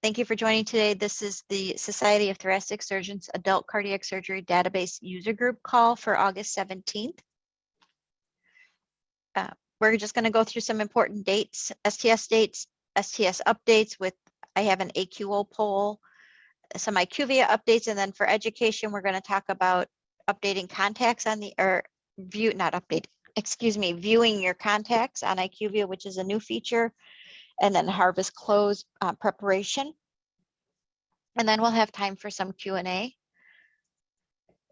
Thank you for joining today. This is the Society of Thoracic Surgeons Adult Cardiac Surgery Database User Group call for August 17th. We're just going to go through some important dates, STS dates, STS updates with, I have an AQO poll, some IQVIA updates, and then for education, we're going to talk about updating contacts on the, or view, not update, excuse me, viewing your contacts on IQVIA, which is a new feature, and then harvest close preparation. And then we'll have time for some Q&A.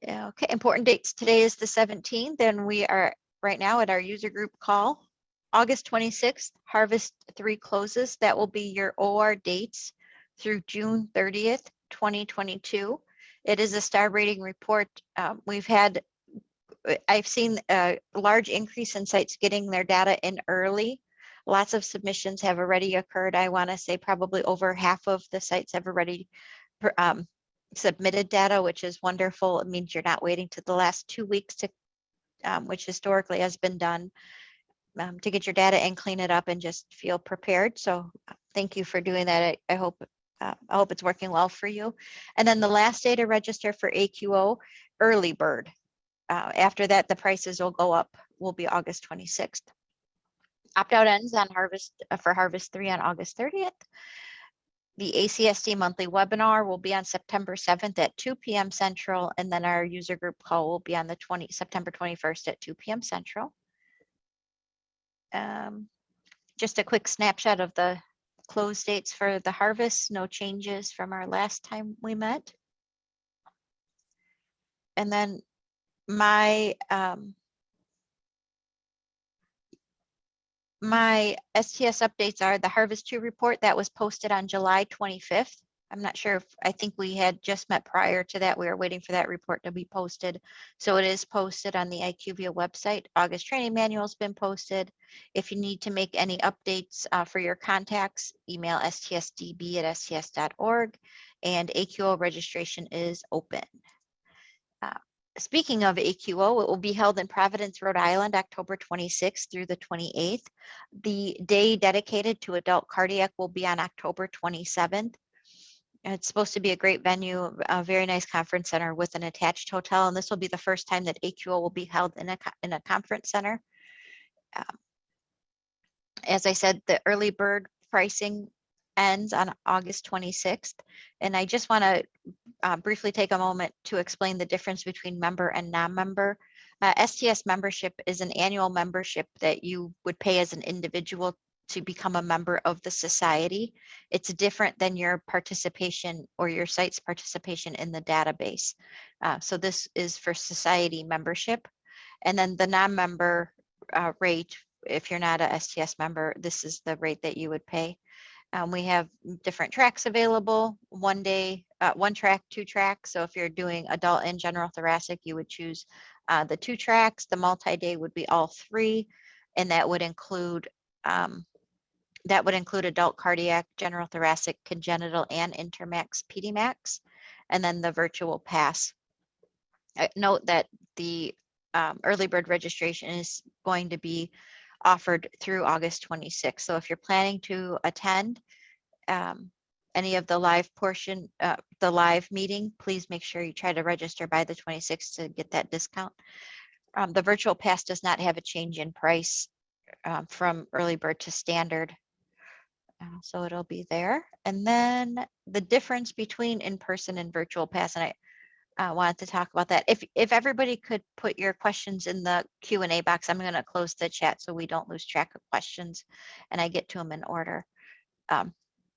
Okay, important dates. Today is the 17th, and we are right now at our user group call. August 26th, Harvest 3 closes. That will be your OR dates through June 30th, 2022. It is a star rating report. I've seen a large increase in sites getting their data in early. Lots of submissions have already occurred. I want to say probably over half of the sites have already submitted data, which is wonderful. It means you're not waiting to the last 2 weeks to, which historically has been done, to get your data and clean it up and just feel prepared. So thank you for doing that. I hope it's working well for you. And then the last day to register for AQO, early bird. After that, the prices will go up, will be August 26th. Opt-out ends on Harvest 3 on August 30th. The ACSD monthly webinar will be on September 7th at 2 p.m. Central, and then our user group call will be on the September 21st at 2 p.m. Central. Just a quick snapshot of the close dates for the harvest. No changes from our last time we met. And then my STS updates are the Harvest 2 report that was posted on July 25th. I'm not sure if, I think we had just met prior to that. We were waiting for that report to be posted. So it is posted on the IQVIA website. August training manual has been posted. If you need to make any updates for your contacts, email stsdb@sts.org, and AQO registration is open. Speaking of AQO, it will be held in Providence, Rhode Island, October 26th through the 28th. The day dedicated to adult cardiac will be on October 27th. It's supposed to be a great venue, a very nice conference center with an attached hotel, and this will be the first time that AQO will be held in a conference center. As I said, the early bird pricing ends on August 26th, and I just want to briefly take a moment to explain the difference between member and non-member. STS membership is an annual membership that you would pay as an individual to become a member of the society. It's different than your participation or your site's participation in the database. So this is for society membership. And then the non-member rate, if you're not a STS member, this is the rate that you would pay. We have different tracks available, 1 day, 1 track, 2 tracks. So if you're doing adult and general thoracic, you would choose the 2 tracks. The multi-day would be all 3, and that would include adult cardiac, general thoracic, congenital, and intermax, PDmax, and then the virtual pass. Note that the early bird registration is going to be offered through August 26th. So if you're planning to attend any of the live portion, the live meeting, please make sure you try to register by the 26th to get that discount. The virtual pass does not have a change in price from early bird to standard. So it'll be there. And then the difference between in-person and virtual pass, and I wanted to talk about that. If everybody could put your questions in the Q&A box, I'm going to close the chat so we don't lose track of questions and I get to them in order.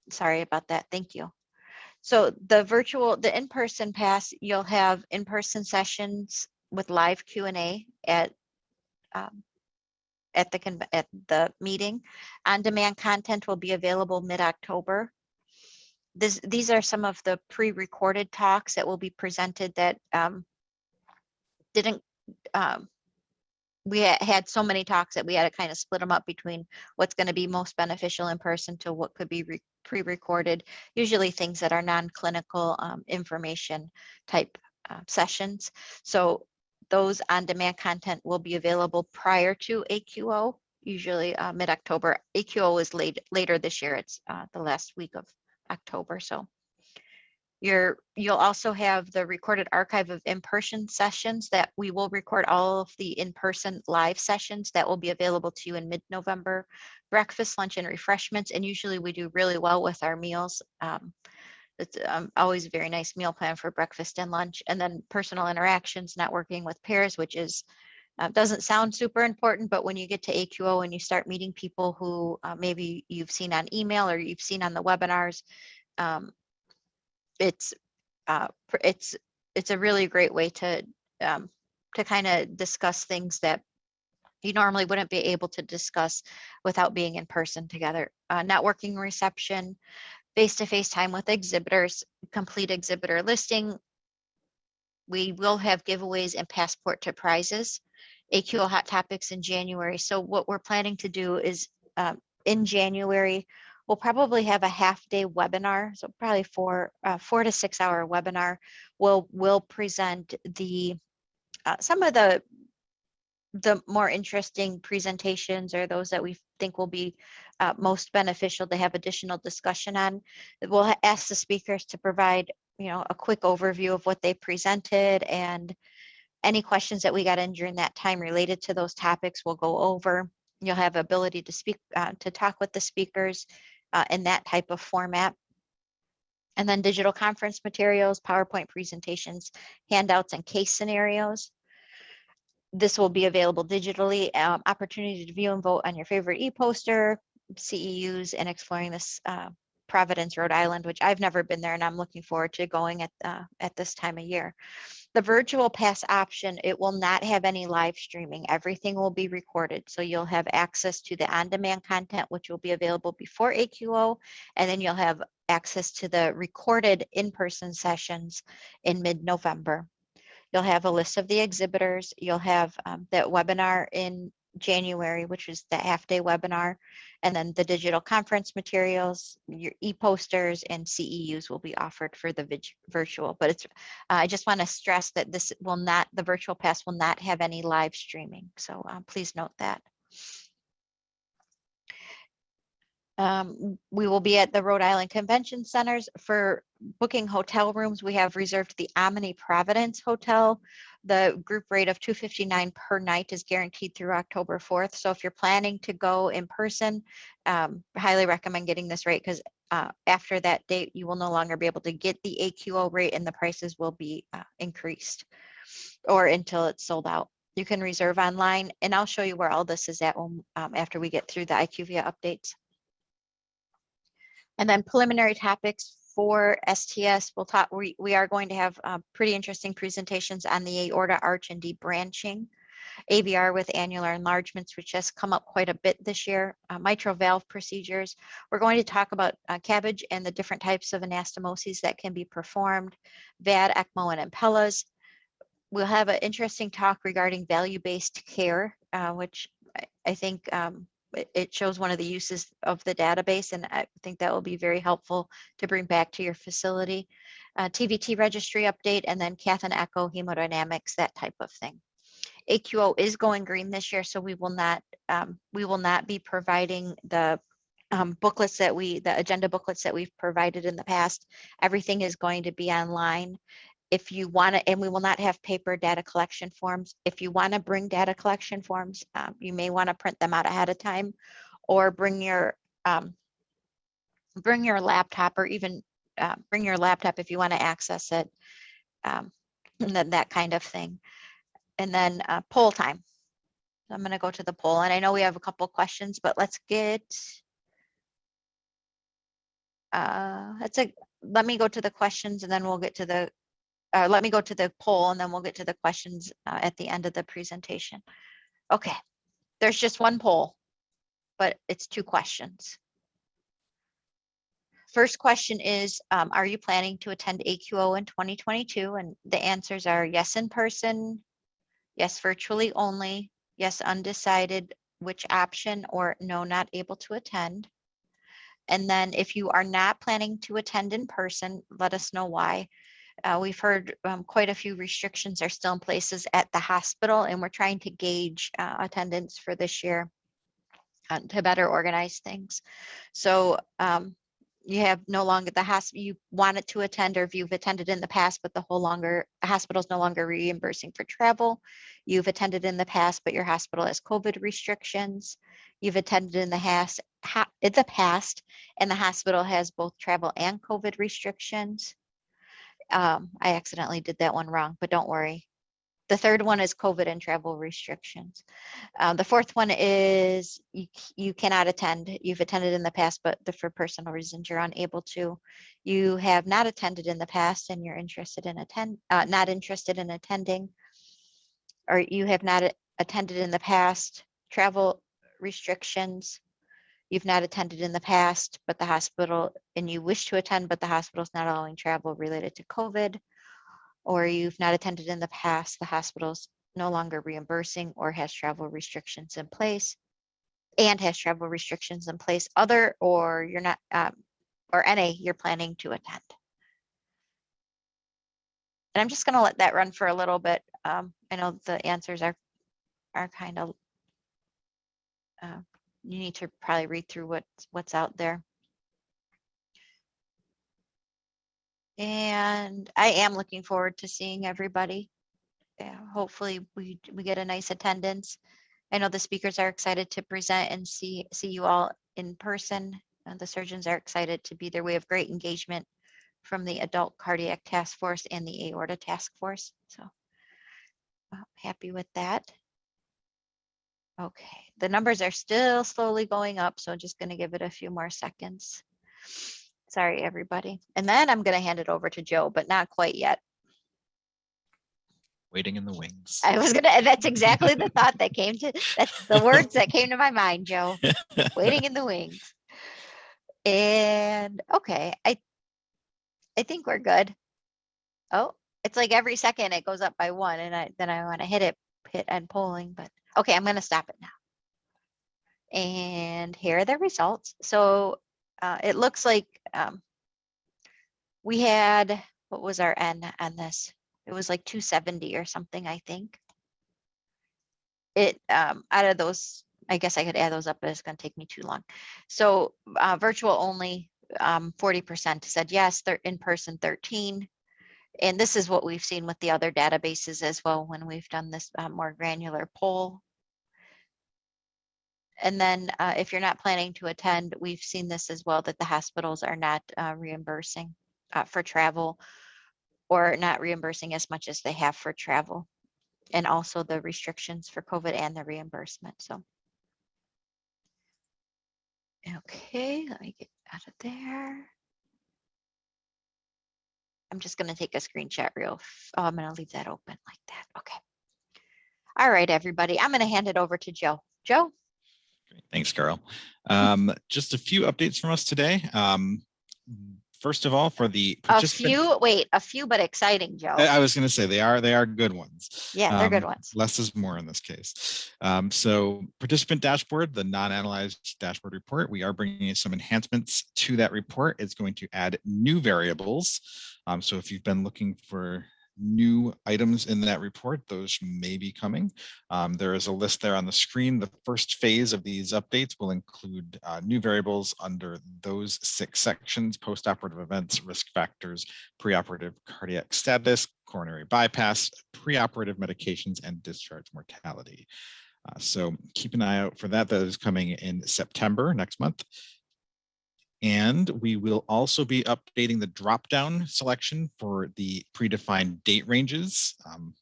Sorry about that. Thank you. So the in-person pass, you'll have in-person sessions with live Q&A at the meeting. On-demand content will be available mid-October. These are some of the pre-recorded talks that will be presented that we had so many talks that we had to kind of split them up between what's going to be most beneficial in person to what could be pre-recorded, usually things that are non-clinical information type sessions. So those on-demand content will be available prior to AQO, usually mid-October. AQO is later this year. It's the last week of October. So you'll also have the recorded archive of in-person sessions that we will record all of the in-person live sessions that will be available to you in mid-November. Breakfast, lunch, and refreshments, and usually we do really well with our meals. It's always a very nice meal plan for breakfast and lunch. And then personal interactions, networking with peers, which is doesn't sound super important, but when you get to AQO and you start meeting people who maybe you've seen on email or you've seen on the webinars, it's a really great way to kind of discuss things that you normally wouldn't be able to discuss without being in person together. Networking reception, face-to-face time with exhibitors, complete exhibitor listing. We will have giveaways and passport to prizes. AQO Hot Topics in January. So what we're planning to do is in January, we'll probably have a half-day webinar, so probably 4 to 6 hour webinar. We'll present the some of the more interesting presentations, or those that we think will be most beneficial to have additional discussion on. We'll ask the speakers to provide, a quick overview of what they presented, and any questions that we got in during that time related to those topics we'll go over. You'll have ability to speak, to talk with the speakers in that type of format. And then digital conference materials, PowerPoint presentations, handouts, and case scenarios. This will be available digitally. Opportunity to view and vote on your favorite e-poster, CEUs, and exploring this Providence, Rhode Island, which I've never been there, and I'm looking forward to going at this time of year. The virtual pass option, it will not have any live streaming. Everything will be recorded. So you'll have access to the on-demand content, which will be available before AQO, and then you'll have access to the recorded in-person sessions in mid-November. You'll have a list of the exhibitors. You'll have that webinar in January, which is the half-day webinar, and then the digital conference materials, your e-posters, and CEUs will be offered for the virtual. But it's I just want to stress that this will not, the virtual pass will not have any live streaming. So please note that. We will be at the Rhode Island Convention Centers. For booking hotel rooms, we have reserved the Omni Providence Hotel. The group rate of $259 per night is guaranteed through October 4th. So if you're planning to go in person, highly recommend getting this rate, because after that date, you will no longer be able to get the AQO rate, and the prices will be increased, or until it's sold out. You can reserve online, and I'll show you where all this is at when, after we get through the IQVIA updates. And then preliminary topics for STS, we'll talk, we are going to have pretty interesting presentations on the aorta arch and debranching, AVR with annular enlargements, which has come up quite a bit this year, mitral valve procedures. We're going to talk about CABG and the different types of anastomoses that can be performed, VAD, ECMO, and Impellas. We'll have an interesting talk regarding value-based care, which I think it shows one of the uses of the database, and I think that will be very helpful to bring back to your facility. TVT registry update, and then cath and echo, hemodynamics, that type of thing. AQO is going green this year, so we will not be providing the booklets that the agenda booklets that we've provided in the past. Everything is going to be online. If you want to, and we will not have paper data collection forms. If you want to bring data collection forms, you may want to print them out ahead of time, or bring your laptop, or even bring your laptop if you want to access it, and then that kind of thing. And then poll time. I'm going to go to the poll, and I know we have a couple questions, but let's get. Let me go to the questions, and then we'll get to the. Let me go to the poll, and then we'll get to the questions at the end of the presentation. Okay, there's just one poll, but it's 2 questions. First question is, are you planning to attend AQO in 2022? And the answers are yes in person, yes virtually only, yes undecided which option, or no not able to attend. And then if you are not planning to attend in person, let us know why. We've heard quite a few restrictions are still in places at the hospital, and we're trying to gauge attendance for this year to better organize things. So you have no longer the hospital you wanted to attend, or if you've attended in the past, but the hospital is no longer reimbursing for travel. You've attended in the past, but your hospital has COVID restrictions. You've attended in the past, and the hospital has both travel and COVID restrictions. I accidentally did that one wrong, but don't worry. The third one is COVID and travel restrictions. The fourth one is you cannot attend. You've attended in the past, but for personal reasons, you're unable to. You have not attended in the past and you're interested in not interested in attending, or you have not attended in the past, travel restrictions. You've not attended in the past, but the hospital, and you wish to attend, but the hospital is not allowing travel related to COVID. Or you've not attended in the past, the hospital's no longer reimbursing or has travel restrictions in place, other, or you're not, or NA, you're planning to attend. And I'm just going to let that run for a little bit. I know the answers are kind of, you need to probably read through what's out there. And I am looking forward to seeing everybody. Yeah, hopefully we get a nice attendance. I know the speakers are excited to present and see you all in person. The surgeons are excited to be there. We have great engagement from the Adult Cardiac Task Force and the Aorta Task Force. So happy with that. Okay, the numbers are still slowly going up, so I'm just going to give it a few more seconds. Sorry, everybody. And then I'm going to hand it over to Joe, but not quite yet. Waiting in the wings. That's exactly the thought that came to, that's the words that came to my mind, Joe. Waiting in the wings. And okay, I think we're good. Oh, it's like every second it goes up by one, and then I want to hit end polling, but okay, I'm going to stop it now. And here are the results. So it looks like we had, what was our N on this? It was like 270 or something, I think. It out of those, I guess I could add those up, but it's going to take me too long. So virtual only, 40% said yes, in person 13. And this is what we've seen with the other databases as well when we've done this more granular poll. And then if you're not planning to attend, we've seen this as well, that the hospitals are not reimbursing for travel, or not reimbursing as much as they have for travel, and also the restrictions for COVID and the reimbursement. So, okay, let me get out of there. I'm just going to take a screenshot I'm going to leave that open like that. Okay. All right, everybody. I'm going to hand it over to Joe. Joe? Great. Thanks, Carol. Just a few updates from us today. First of all, for the participant, a few, but exciting, Joe. I was going to say they are good ones. Yeah, they're good ones. Less is more in this case. So participant dashboard, the non-analyzed dashboard report, we are bringing some enhancements to that report. It's going to add new variables. So if you've been looking for new items in that report, those may be coming. There is a list there on the screen. The first phase of these updates will include new variables under those 6 sections: post-operative events, risk factors, preoperative cardiac status, coronary bypass, preoperative medications, and discharge mortality. So keep an eye out for that. That is coming in September, next month. And we will also be updating the drop-down selection for the predefined date ranges.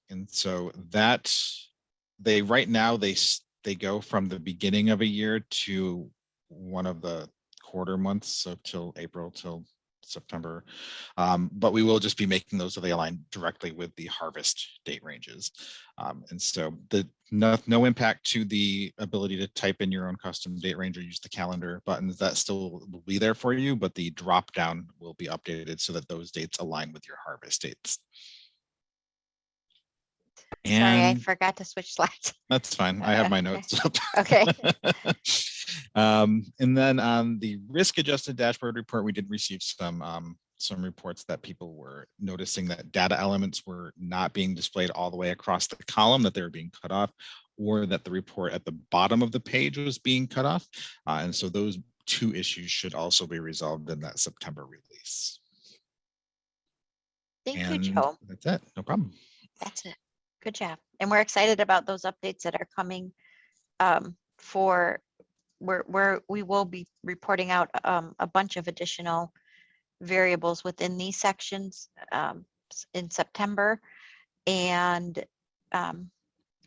And so that right now they go from the beginning of a year to one of the quarter months, so till April till September. But we will just be making those so they align directly with the harvest date ranges. And so no impact to the ability to type in your own custom date range or use the calendar buttons. That still will be there for you, but the drop down will be updated so that those dates align with your harvest dates. Sorry, I forgot to switch slides. That's fine. I have my notes up. Okay. And then on the risk adjusted dashboard report, we did receive some reports that people were noticing that data elements were not being displayed all the way across the column, that they were being cut off, or that the report at the bottom of the page was being cut off. And so those 2 issues should also be resolved in that September release. Thank you, And Joe. that's it. No problem. That's it. Good job. And we're excited about those updates that are coming for where we will be reporting out a bunch of additional variables within these sections in September. And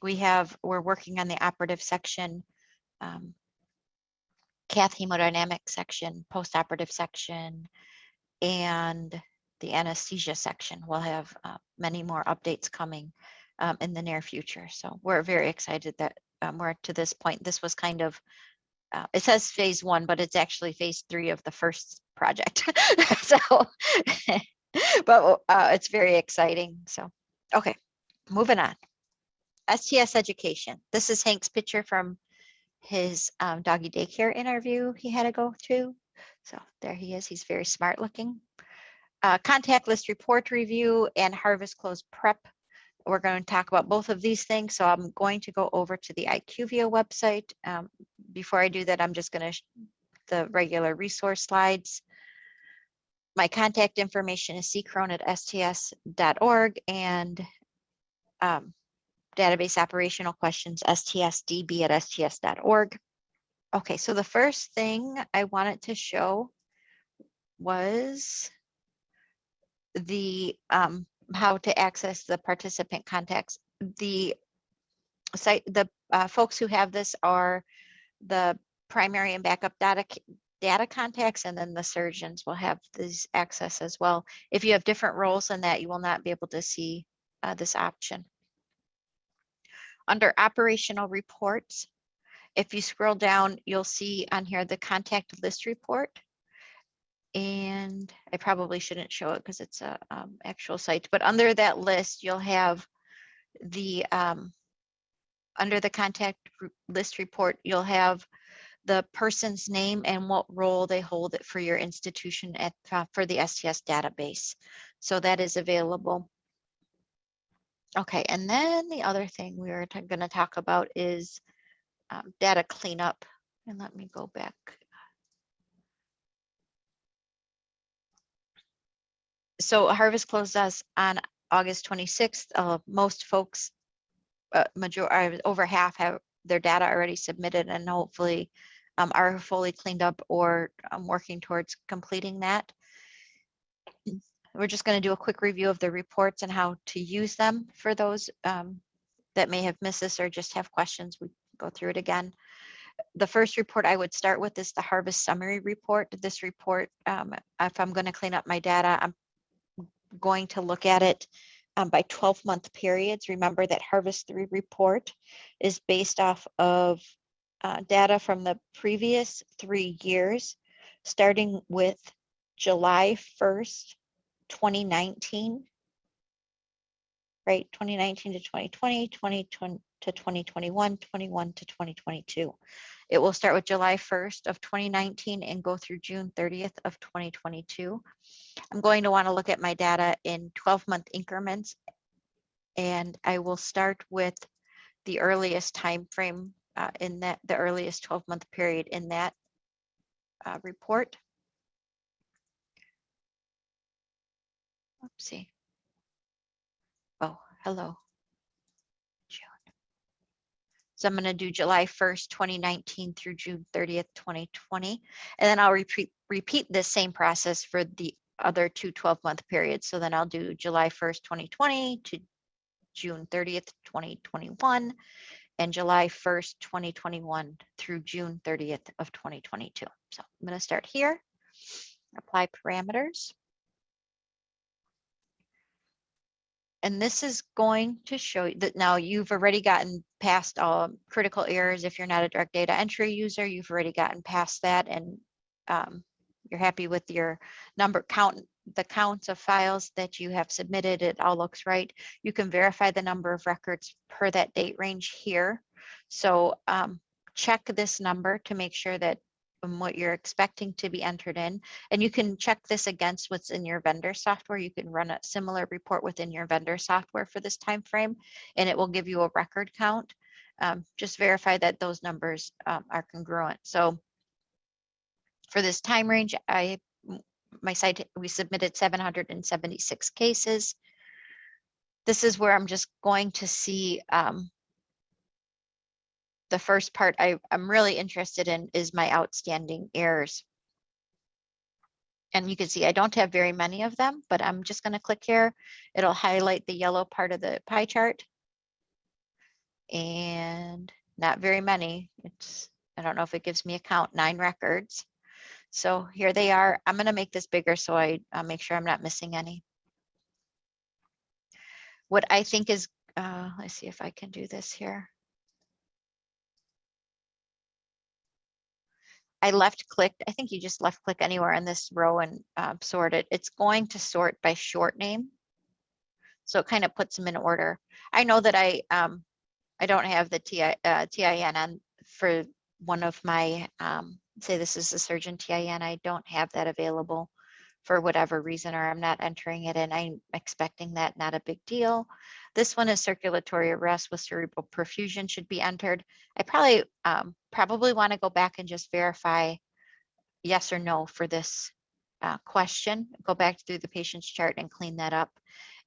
we're working on the operative section, cath hemodynamic section, post-operative section, and the anesthesia section. We'll have many more updates coming in the near future. So we're very excited that we're to this point. This was kind of, it says phase 1, but it's actually phase 3 of the first project. So, but it's very exciting. So, okay, moving on. STS education. This is Hank's picture from his doggy daycare interview he had to go to. So there he is. He's very smart looking. Contact list report review and harvest close prep. We're going to talk about both of these things. So I'm going to go over to the IQVIA website. Before I do that, I'm just going to the regular resource slides. My contact information is ccrone@sts.org and database operational questions, stsdb@sts.org. Okay, so the first thing I wanted to show was the how to access the participant contacts. The site, the folks who have this are the primary and backup data contacts, and then the surgeons will have this access as well. If you have different roles than that, you will not be able to see this option. Under operational reports, if you scroll down, you'll see on here the contact list report. And I probably shouldn't show it because it's a actual site, but under that list, you'll have the, under the contact list report, you'll have the person's name and what role they hold it for your institution at for the STS database. So that is available. Okay, and then the other thing we were going to talk about is data cleanup. And let me go back. So harvest closes on August 26th. Most folks, over half have their data already submitted and hopefully are fully cleaned up or working towards completing that. We're just going to do a quick review of the reports and how to use them for those that may have missed this or just have questions. We go through it again. The first report I would start with is the harvest summary report. This report, if I'm going to clean up my data, I'm going to look at it by 12-month periods. Remember that Harvest 3 report is based off of data from the previous 3 years, starting with July 1st, 2019, right? 2019 to 2020, 2020 to 2021, 21 to 2022. It will start with July 1st of 2019 and go through June 30th of 2022. I'm going to want to look at my data in 12-month increments, and I will start with the earliest time frame in that, the earliest 12-month period in that report. Oopsie. Oh, hello. June. So I'm going to do July 1st, 2019 through June 30th, 2020. And then I'll repeat this same process for the other 2 12-month periods. So then I'll do July 1st, 2020 to June 30th, 2021, and July 1st, 2021 through June 30th of 2022. So I'm going to start here, apply parameters. And this is going to show you that now you've already gotten past critical errors. If you're not a direct data entry user, you've already gotten past that, and you're happy with your number count, the counts of files that you have submitted. It all looks right. You can verify the number of records per that date range here. So check this number to make sure that what you're expecting to be entered in, and you can check this against what's in your vendor software. You can run a similar report within your vendor software for this time frame, and it will give you a record count. Just verify that those numbers are congruent. So For this time range, my site, we submitted 776 cases. This is where I'm just going to see the first part I'm really interested in is my outstanding errors. And you can see I don't have very many of them, but I'm just going to click here. It'll highlight the yellow part of the pie chart. And not very many. I don't know if it gives me a count, 9 records. So here they are. I'm going to make this bigger so I'll make sure I'm not missing any. What I think is, let's see if I can do this here. I left clicked. I think you just left click anywhere in this row and sort it. It's going to sort by short name. So it kind of puts them in order. I know that I don't have the TIN on for one of my, say this is the surgeon TIN. I don't have that available for whatever reason, or I'm not entering it in. I'm expecting that, not a big deal. This one is circulatory arrest with cerebral perfusion should be entered. I probably want to go back and just verify yes or no for this question. Go back through the patient's chart and clean that up.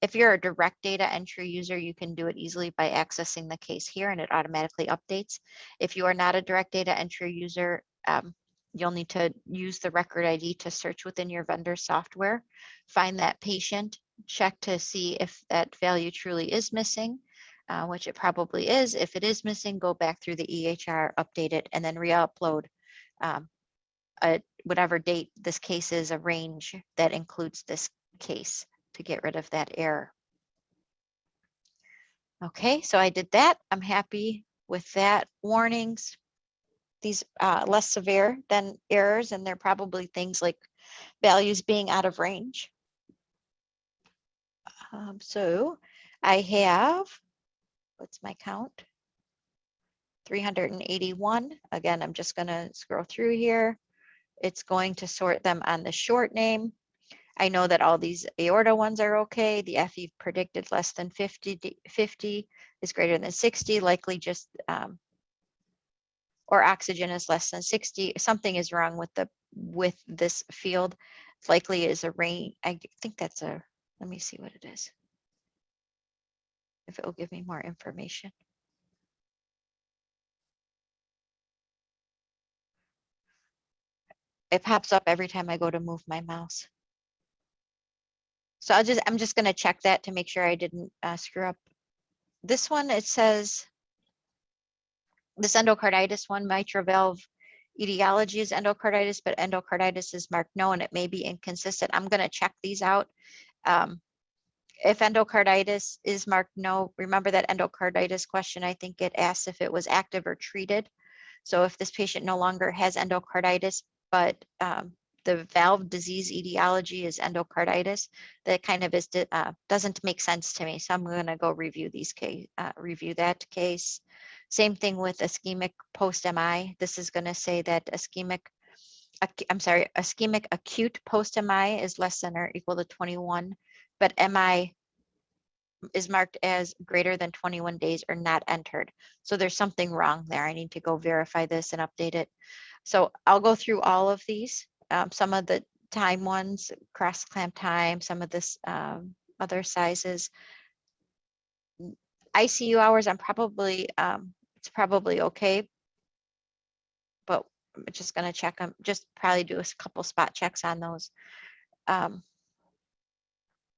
If you're a direct data entry user, you can do it easily by accessing the case here and it automatically updates. If you are not a direct data entry user, you'll need to use the record ID to search within your vendor software, find that patient, check to see if that value truly is missing, which it probably is. If it is missing, go back through the EHR, update it, and then re-upload whatever date this case is, a range that includes this case to get rid of that error. Okay, so I did that. I'm happy with that. Warnings, these less severe than errors, and they're probably things like values being out of range. So I have, what's my count? 381. Again, I'm just going to scroll through here. It's going to sort them on the short name. I know that all these aorta ones are okay. The FE predicted less than 50 is greater than 60, likely just, or oxygen is less than 60. Something is wrong with this field. It's likely is a range. I think that's a, let me see what it is. If it will give me more information. It pops up every time I go to move my mouse. So I'm just going to check that to make sure I didn't screw up. This one, it says, this endocarditis one, mitral valve etiology is endocarditis, but endocarditis is marked no, and it may be inconsistent. I'm going to check these out. If endocarditis is marked no, remember that endocarditis question, I think it asks if it was active or treated. So if this patient no longer has endocarditis, but the valve disease etiology is endocarditis, that kind of is doesn't make sense to me. So I'm going to go review these case, review that case. Same thing with ischemic post-MI. This is going to say that ischemic acute post-MI is less than or equal to 21, but MI is marked as greater than 21 days or not entered. So there's something wrong there. I need to go verify this and update it. So I'll go through all of these. Some of the time ones, cross clamp time, some of this other sizes. ICU hours, I'm probably, it's probably okay, but I'm just going to check them, just probably do a couple spot checks on those.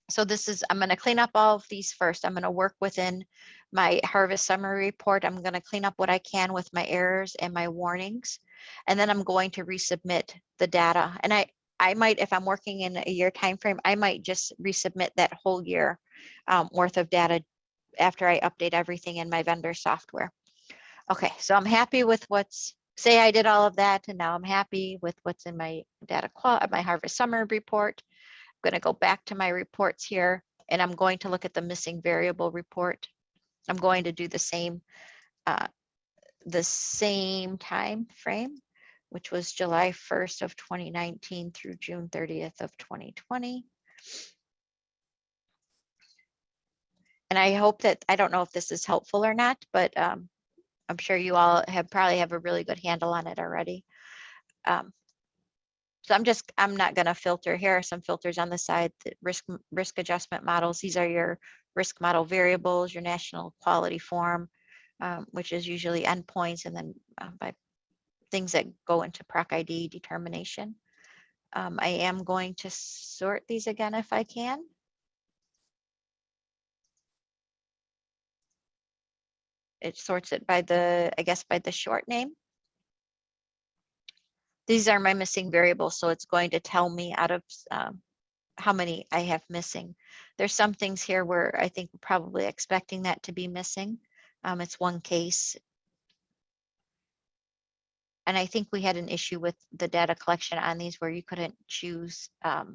So this is, I'm going to clean up all of these first. I'm going to work within my harvest summary report. I'm going to clean up what I can with my errors and my warnings. And then I'm going to resubmit the data. And I might, if I'm working in a year time frame, I might just resubmit that whole year worth of data after I update everything in my vendor software. Okay, so I'm happy with say I did all of that, and now I'm happy with what's in my my harvest summary report. I'm going to go back to my reports here, and I'm going to look at the missing variable report. I'm going to do the same time frame, which was July 1st of 2019 through June 30th of 2020. And I hope that, I don't know if this is helpful or not, but I'm sure you all probably have a really good handle on it already. So I'm not going to filter. Here are some filters on the side. The risk adjustment models. These are your risk model variables, your national quality form, which is usually endpoints, and then by things that go into PROC ID determination. I am going to sort these again if I can. It sorts it by the, I guess, by the short name. These are my missing variables, so it's going to tell me out of how many I have missing. There's some things here where I think we're probably expecting that to be missing. It's one case. And I think we had an issue with the data collection on these where you couldn't choose not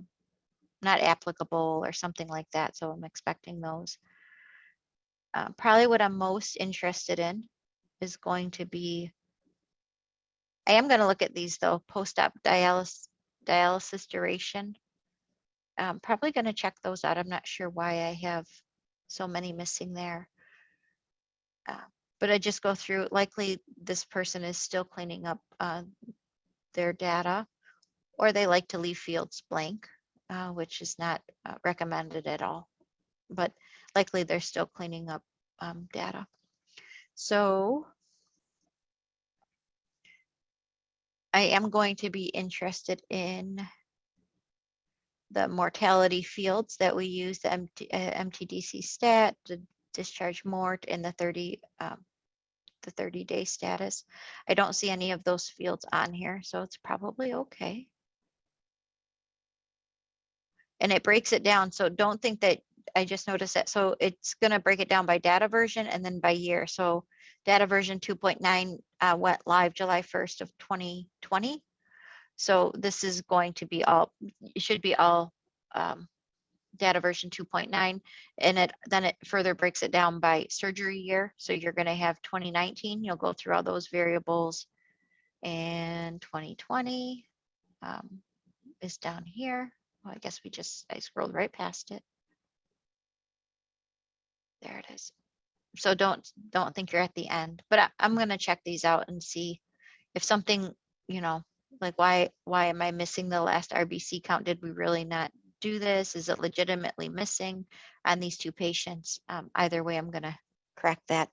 applicable or something like that. So I'm expecting those. Probably what I'm most interested in is going to be, I am going to look at these though, post-op dialysis duration. Probably going to check those out. I'm not sure why I have so many missing there. But I just go through, likely this person is still cleaning up their data, or they like to leave fields blank, which is not recommended at all. But likely they're still cleaning up data. So I am going to be interested in the mortality fields that we use, the MTDC stat, the discharge mort, and the 30-day status. I don't see any of those fields on here, so it's probably okay. And it breaks it down, so don't think that I just noticed that. So it's going to break it down by data version and then by year. So data version 2.9 went live July 1st of 2020. So this is going to be all, it should be all data version 2.9, and then it further breaks it down by surgery year. So you're going to have 2019, you'll go through all those variables, and 2020 is down here. Well, I guess I scrolled right past it. There it is. So don't think you're at the end, but I'm going to check these out and see if something, you know, like why am I missing the last RBC count? Did we really not do this? Is it legitimately missing on these two patients? Either way, I'm going to correct that.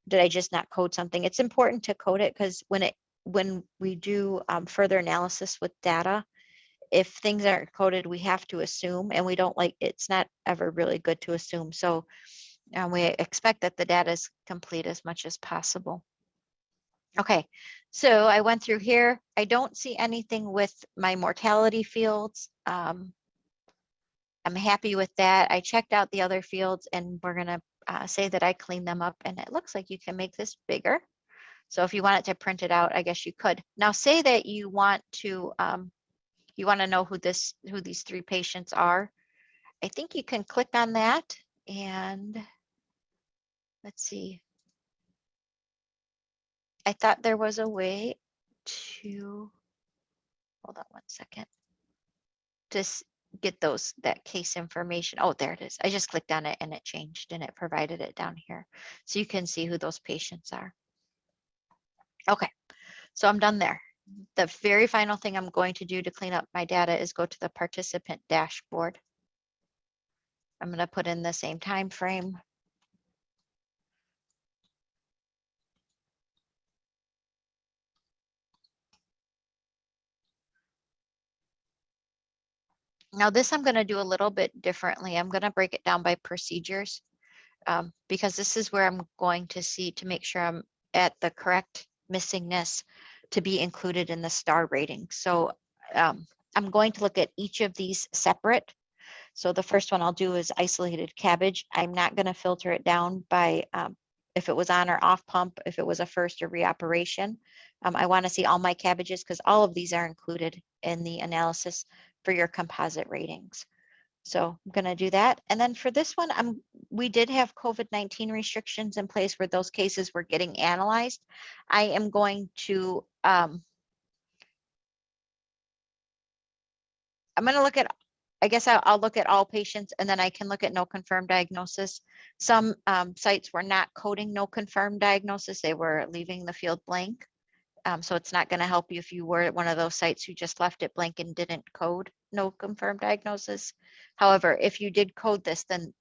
Did I just not code something? It's important to code it, because when we do further analysis with data, if things aren't coded, we have to assume, and we don't like, it's not ever really good to assume. So we expect that the data is complete as much as possible. Okay, so I went through here. I don't see anything with my mortality fields. I'm happy with that. I checked out the other fields, and we're gonna say that I cleaned them up, and it looks like you can make this bigger. So if you wanted to print it out, I guess you could. Now say that you want to know who these three patients are. I think you can click on that, and let's see. I thought there was a way to, hold on one second, to get that case information. Oh, there it is. I just clicked on it and it changed and it provided it down here. So you can see who those patients are. Okay, so I'm done there. The very final thing I'm going to do to clean up my data is go to the participant dashboard. I'm going to put in the same time frame. Now this I'm going to do a little bit differently. I'm going to break it down by procedures, because this is where I'm going to see to make sure I'm at the correct missingness to be included in the star rating. So I'm going to look at each of these separate. So the first one I'll do is isolated cabbage. I'm not going to filter it down by if it was on or off pump, if it was a first or reoperation. I want to see all my cabbages, because all of these are included in the analysis for your composite ratings. So I'm going to do that. And then for this one, we did have COVID-19 restrictions in place where those cases were getting analyzed. I am going to, I'm going to look at, I guess I'll look at all patients, and then I can look at no confirmed diagnosis. Some sites were not coding no confirmed diagnosis. They were leaving the field blank. So it's not going to help you if you were at one of those sites who just left it blank and didn't code no confirmed diagnosis. However, if you did code this, then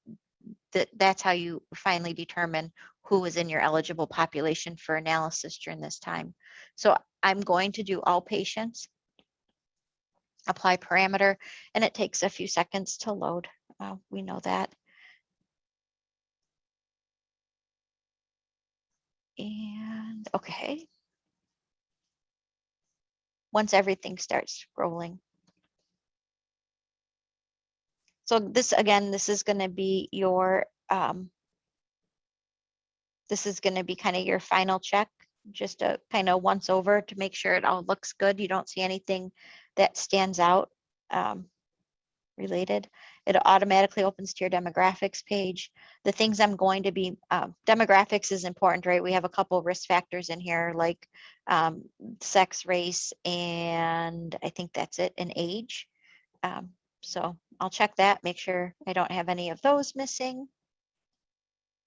that's how you finally determine who was in your eligible population for analysis during this time. So I'm going to do all patients, apply parameter, and it takes a few seconds to load. We know that. And okay. Once everything starts scrolling. So this, again, this is going to be your, this is going to be kind of your final check, just a kind of once over to make sure it all looks good. You don't see anything that stands out related. It automatically opens to your demographics page. The things I'm going to be, demographics is important, right? We have a couple risk factors in here like sex, race, and I think that's it, and age. So I'll check that, make sure I don't have any of those missing.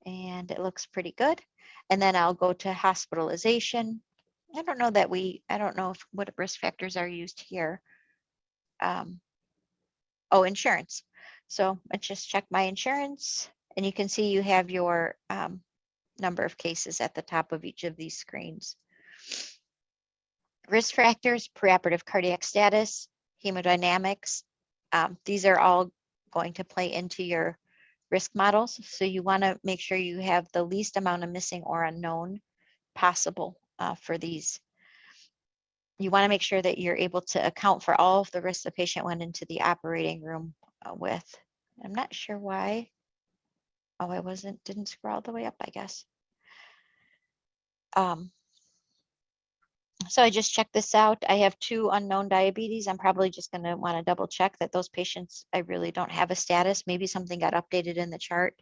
And it looks pretty good. And then I'll go to hospitalization. I don't know that I don't know what risk factors are used here. Oh, insurance. So I just check my insurance and you can see you have your number of cases at the top of each of these screens. Risk factors, preoperative cardiac status, hemodynamics. These are all going to play into your risk models. So you want to make sure you have the least amount of missing or unknown possible for these. You want to make sure that you're able to account for all of the risks the patient went into the operating room with. I'm not sure why. Oh, I didn't scroll all the way up, I guess. So I just checked this out. I have 2 unknown diabetes. I'm probably just going to want to double check that those patients, I really don't have a status. Maybe something got updated in the chart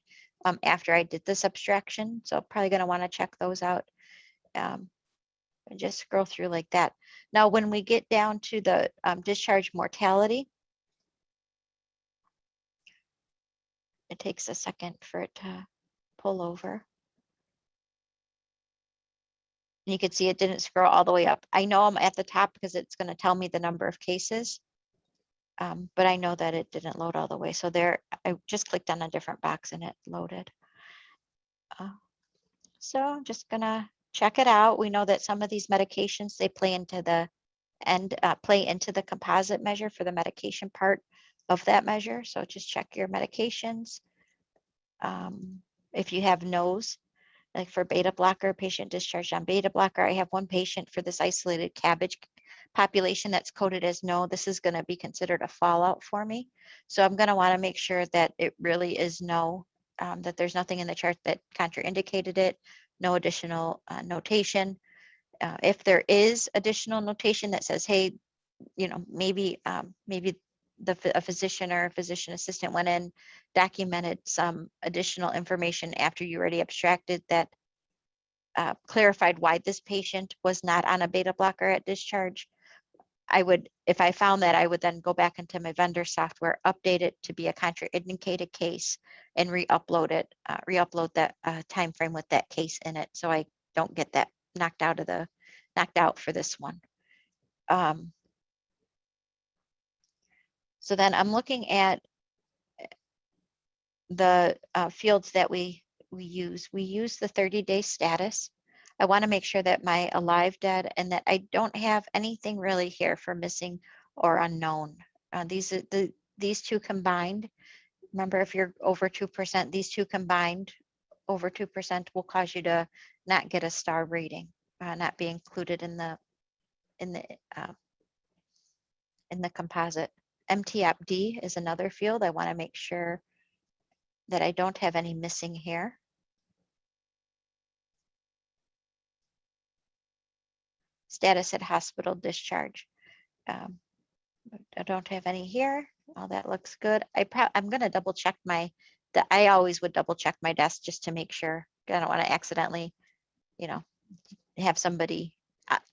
after I did this abstraction. So probably going to want to check those out and just scroll through like that. Now, when we get down to the discharge mortality, it takes a second for it to pull over. You can see it didn't scroll all the way up. I know I'm at the top because it's going to tell me the number of cases, but I know that it didn't load all the way. So there, I just clicked on a different box and it loaded. So I'm just going to check it out. We know that some of these medications, they play into the composite measure for the medication part of that measure. So just check your medications. If you have no's, like for beta blocker, patient discharged on beta blocker. I have one patient for this isolated cabbage population that's coded as no. This is going to be considered a fallout for me. So I'm going to want to make sure that it really is no, that there's nothing in the chart that contraindicated it, no additional notation. If there is additional notation that says, hey, you know, maybe a physician or a physician assistant went in, documented some additional information after you already abstracted that clarified why this patient was not on a beta blocker at discharge. I would, if I found that, I would then go back into my vendor software, update it to be a contraindicated case, and re-upload it, re-upload that time frame with that case in it, so I don't get that knocked out for this one. So then I'm looking at the fields that we use. We use the 30-day status. I want to make sure that my alive, dead, and that I don't have anything really here for missing or unknown. These 2 combined. Remember, if you're over 2%, these 2 combined over 2% will cause you to not get a star rating, not be included in the composite. MTAP-D is another field. I want to make sure that I don't have any missing here. Status at hospital discharge. I don't have any here. All that looks good. I'm going to double check I always would double check my desk just to make sure. I don't want to accidentally, you know, have somebody.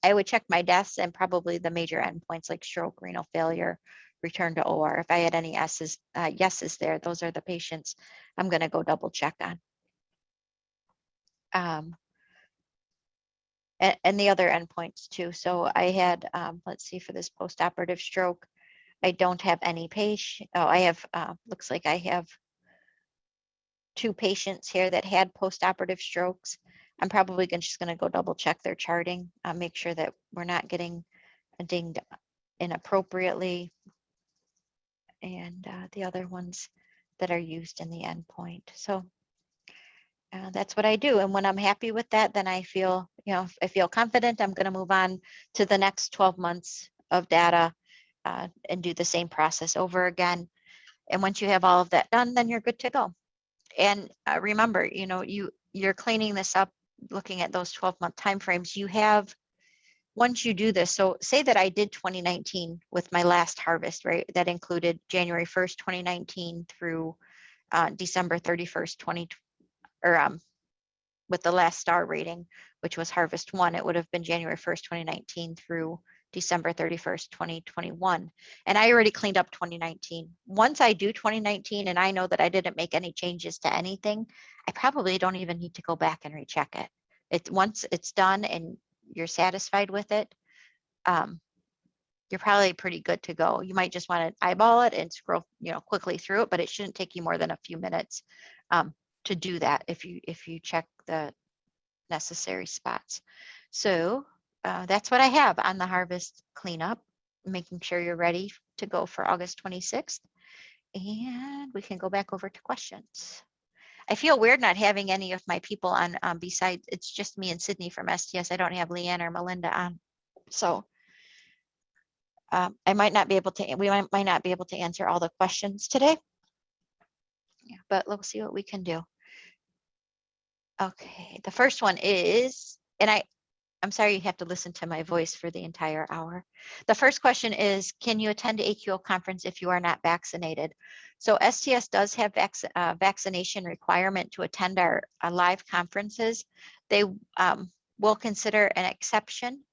I would check my desk and probably the major endpoints like stroke, renal failure, return to OR. If I had any yeses there, those are the patients I'm going to go double check on. and the other endpoints too. So I had, let's see, for this postoperative stroke, I don't have any patient. Oh, I have, looks like I have 2 patients here that had postoperative strokes. I'm probably just going to go double check their charting, make sure that we're not getting dinged inappropriately. And the other ones that are used in the endpoint. So that's what I do. And when I'm happy with that, then I feel, I feel confident. I'm going to move on to the next 12 months of data and do the same process over again. And once you have all of that done, then you're good to go. And remember, you're cleaning this up, looking at those 12-month timeframes. You have, once you do this, so say that I did 2019 with my last harvest, right? That included January 1st, 2019 through December 31st, 2020, or with the last star rating, which was harvest 1, it would have been January 1st, 2019 through December 31st, 2021. And I already cleaned up 2019. Once I do 2019 and I know that I didn't make any changes to anything, I probably don't even need to go back and recheck it. Once it's done and you're satisfied with it, you're probably pretty good to go. You might just want to eyeball it and scroll, quickly through it, but it shouldn't take you more than a few minutes to do that if you check the necessary spots. So that's what I have on the harvest cleanup, making sure you're ready to go for August 26th. And we can go back over to questions. I feel weird not having any of my people on besides, it's just me and Sydney from STS. I don't have Leanne or Melinda on. So I might not be able to, we might not be able to answer all the questions today, but let's see what we can do. Okay, the first one is, and I'm sorry you have to listen to my voice for the entire hour. The first question is, can you attend the AQO conference if you are not vaccinated? So STS does have vaccination requirement to attend our live conferences. They will consider an exception,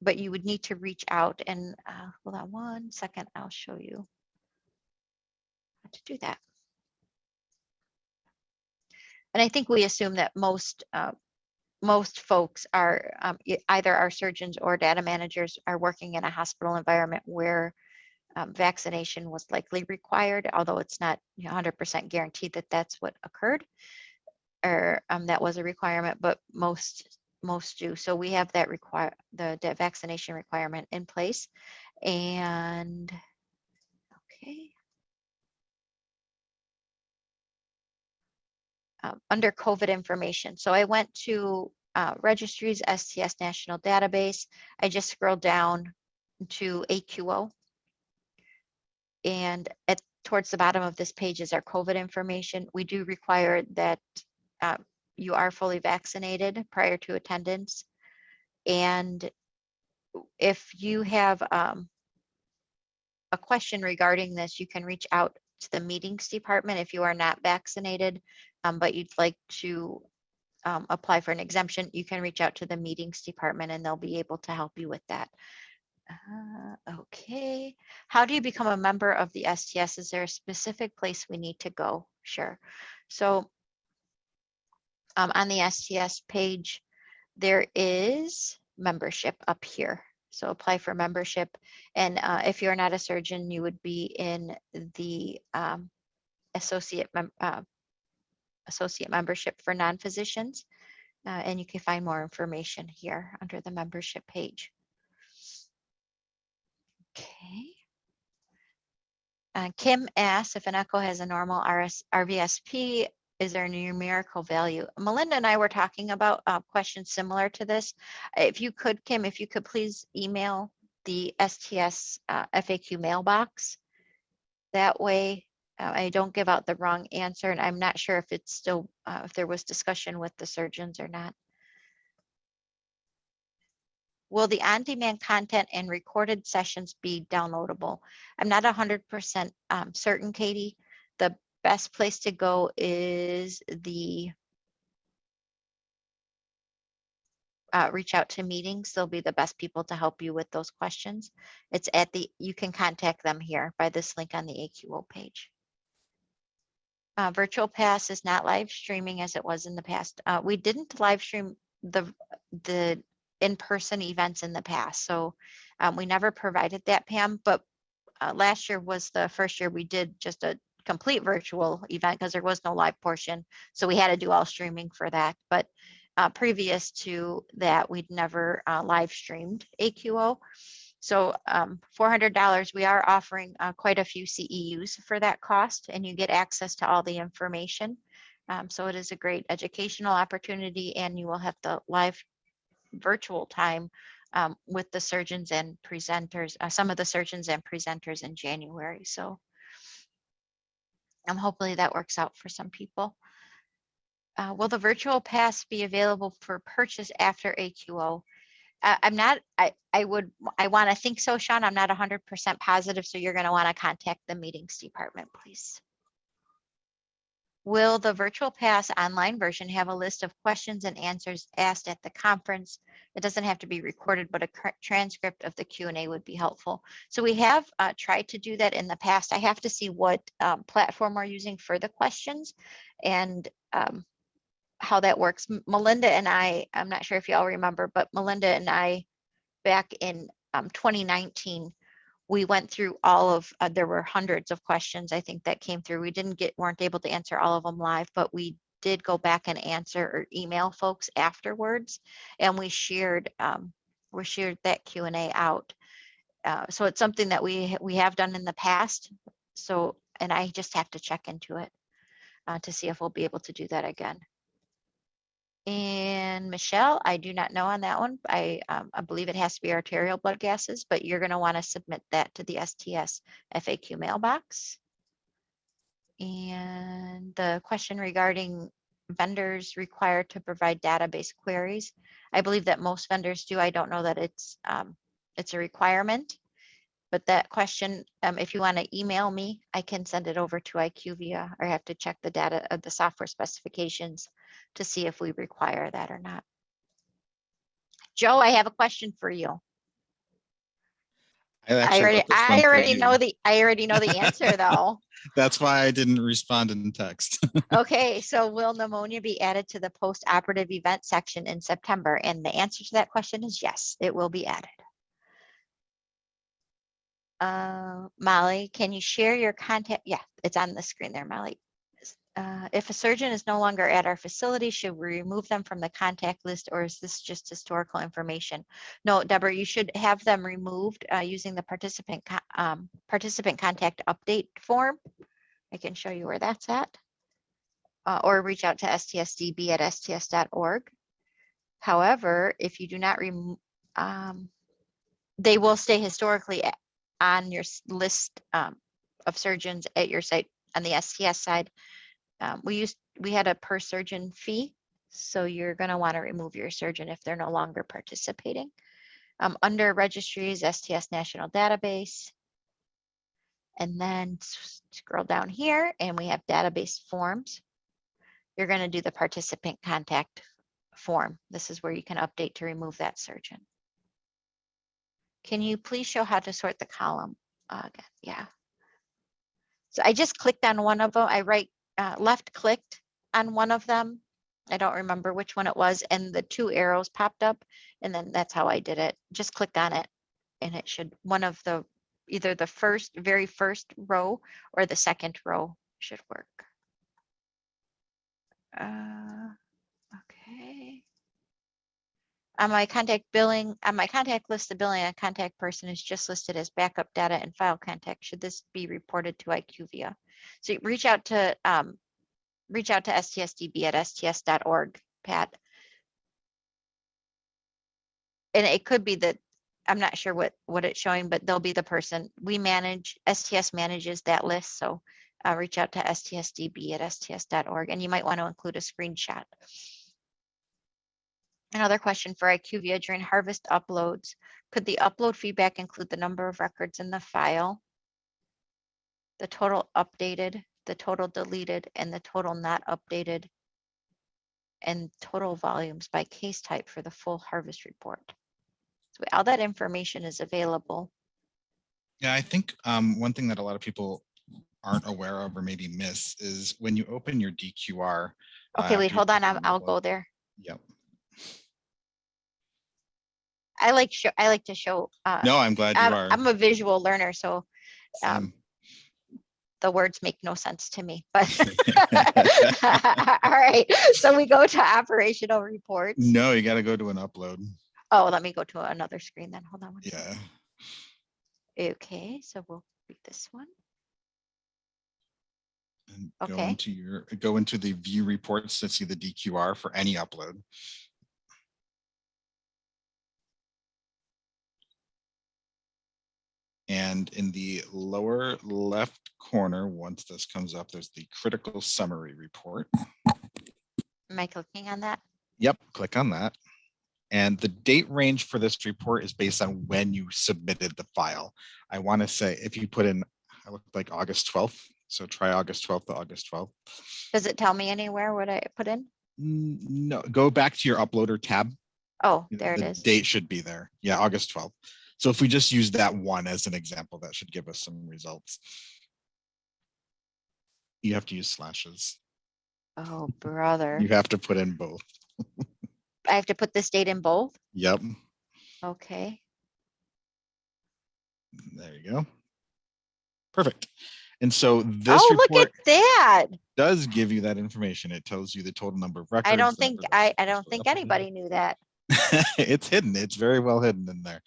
but you would need to reach out and hold on 1 second, I'll show you how to do that. And I think we assume that most folks are either our surgeons or data managers are working in a hospital environment where vaccination was likely required, although it's not 100% guaranteed that that's what occurred or that was a requirement, but most do. So we have that the vaccination requirement in place. And okay. Under COVID information. So I went to registries, STS National Database. I just scrolled down to AQO. And towards the bottom of this page is our COVID information. We do require that you are fully vaccinated prior to attendance. And if you have a question regarding this, you can reach out to the meetings department if you are not vaccinated, but you'd like to apply for an exemption, you can reach out to the meetings department and they'll be able to help you with that. Okay, how do you become a member of the STS? Is there a specific place we need to go? Sure. So on the STS page, there is membership up here. So apply for membership. And if you're not a surgeon, you would be in the associate membership for non-physicians. And you can find more information here under the membership page. Okay. Kim asks if an echo has a normal RVSP, is there a numerical value? Melinda and I were talking about questions similar to this. If you could, Kim, if you could please email the STS FAQ mailbox. That way I don't give out the wrong answer, and I'm not sure if it's still, if there was discussion with the surgeons or not. Will the on-demand content and recorded sessions be downloadable? I'm not 100% certain, Katie. The best place to go is the reach out to meetings. They'll be the best people to help you with those questions. It's at the, you can contact them here by this link on the AQO page. Virtual Pass is not live streaming as it was in the past. We didn't live stream the in-person events in the past. So we never provided that, Pam, but last year was the first year we did just a complete virtual event because there was no live portion. So we had to do all streaming for that. But previous to that, we'd never live streamed AQO. So $400, we are offering quite a few CEUs for that cost, and you get access to all the information. So it is a great educational opportunity, and you will have the live virtual time with the surgeons and presenters, some of the surgeons and presenters in January. So hopefully that works out for some people. Will the virtual pass be available for purchase after AQO? I'm not, I want to think so, Sean. I'm not 100% positive. So you're going to want to contact the meetings department, please. Will the virtual pass online version have a list of questions and answers asked at the conference? It doesn't have to be recorded, but a transcript of the Q&A would be helpful. So we have tried to do that in the past. I have to see what platform we're using for the questions and how that works. Melinda and I'm not sure if y'all remember, but Melinda and I, back in 2019, we went through all of, there were hundreds of questions, I think, that came through. We weren't able to answer all of them live, but we did go back and answer or email folks afterwards. And we shared that Q&A out. So it's something that we have done in the past. So, and I just have to check into it to see if we'll be able to do that again. And Michelle, I do not know on that one. I believe it has to be arterial blood gases, but you're going to want to submit that to the STS FAQ mailbox. And the question regarding vendors required to provide database queries. I believe that most vendors do. I don't know that it's a requirement, but that question, if you want to email me, I can send it over to IQVIA, or have to check the data of the software specifications to see if we require that or not. Joe, I have a question for you. I already know the answer though. That's why I didn't respond in text. Okay, so will pneumonia be added to the post-operative event section in September? And the answer to that question is yes, it will be added. Molly, can you share your contact? Yeah, it's on the screen there, Molly. If a surgeon is no longer at our facility, should we remove them from the contact list, or is this just historical information? No, Deborah, you should have them removed using the participant contact update form. I can show you where that's at. Or reach out to stsdb@sts.org. However, if you do not remove, they will stay historically on your list of surgeons at your site on the STS side. We had a per surgeon fee, so you're going to want to remove your surgeon if they're no longer participating. Under registries, STS National Database, and then scroll down here and we have database forms. You're going to do the participant contact form. This is where you can update to remove that surgeon. Can you please show how to sort the column? Again, yeah. So I just clicked on one of them. I left clicked on one of them. I don't remember which one it was, and the two arrows popped up, and then that's how I did it. Just click on it and it should, one of the, either the very first row or the second row should work. Okay. On my contact billing, on my contact list, the billing on contact person is just listed as backup data and file contact. Should this be reported to IQVIA? So reach out to STSDB@sts.org, Pat. And it could be that, I'm not sure what it's showing, but they'll be the person. STS manages that list. So reach out to STSDB@sts.org, and you might want to include a screenshot. Another question for IQVIA: during harvest uploads, could the upload feedback include the number of records in the file, the total updated, the total deleted, and the total not updated, and total volumes by case type for the full harvest report? So all that information is available. Yeah, I think one thing that a lot of people aren't aware of or maybe miss is when you open your DQR. Okay, wait, hold on, I'll go there. Yep. I like to show. No, I'm glad you are. I'm a visual learner, so Same. the words make no sense to me. But all right, so we go to operational reports. No, you got to go to an upload. Oh, let me go to another screen then. Hold on one second. Yeah. Okay, so we'll read this one. And Okay. go into the view reports to see the DQR for any upload. And in the lower left corner, once this comes up, there's the critical summary report. Am I clicking on that? Yep, click on that. And the date range for this report is based on when you submitted the file. I want to say if you put in, I look like August 12th. So try August 12th to August 12th. Does it tell me anywhere what I put in? No, go back to your uploader tab. Oh, there it The is. date should be there. Yeah, August 12th. So if we just use that one as an example, that should give us some results. You have to use slashes. Oh, brother. You have to put in both. I have to put this date in both? Yep. Okay. There you go. Perfect. And so this look report at that. does give you that information. It tells you the total number of records. I don't think anybody knew that. It's hidden. It's very well hidden in there.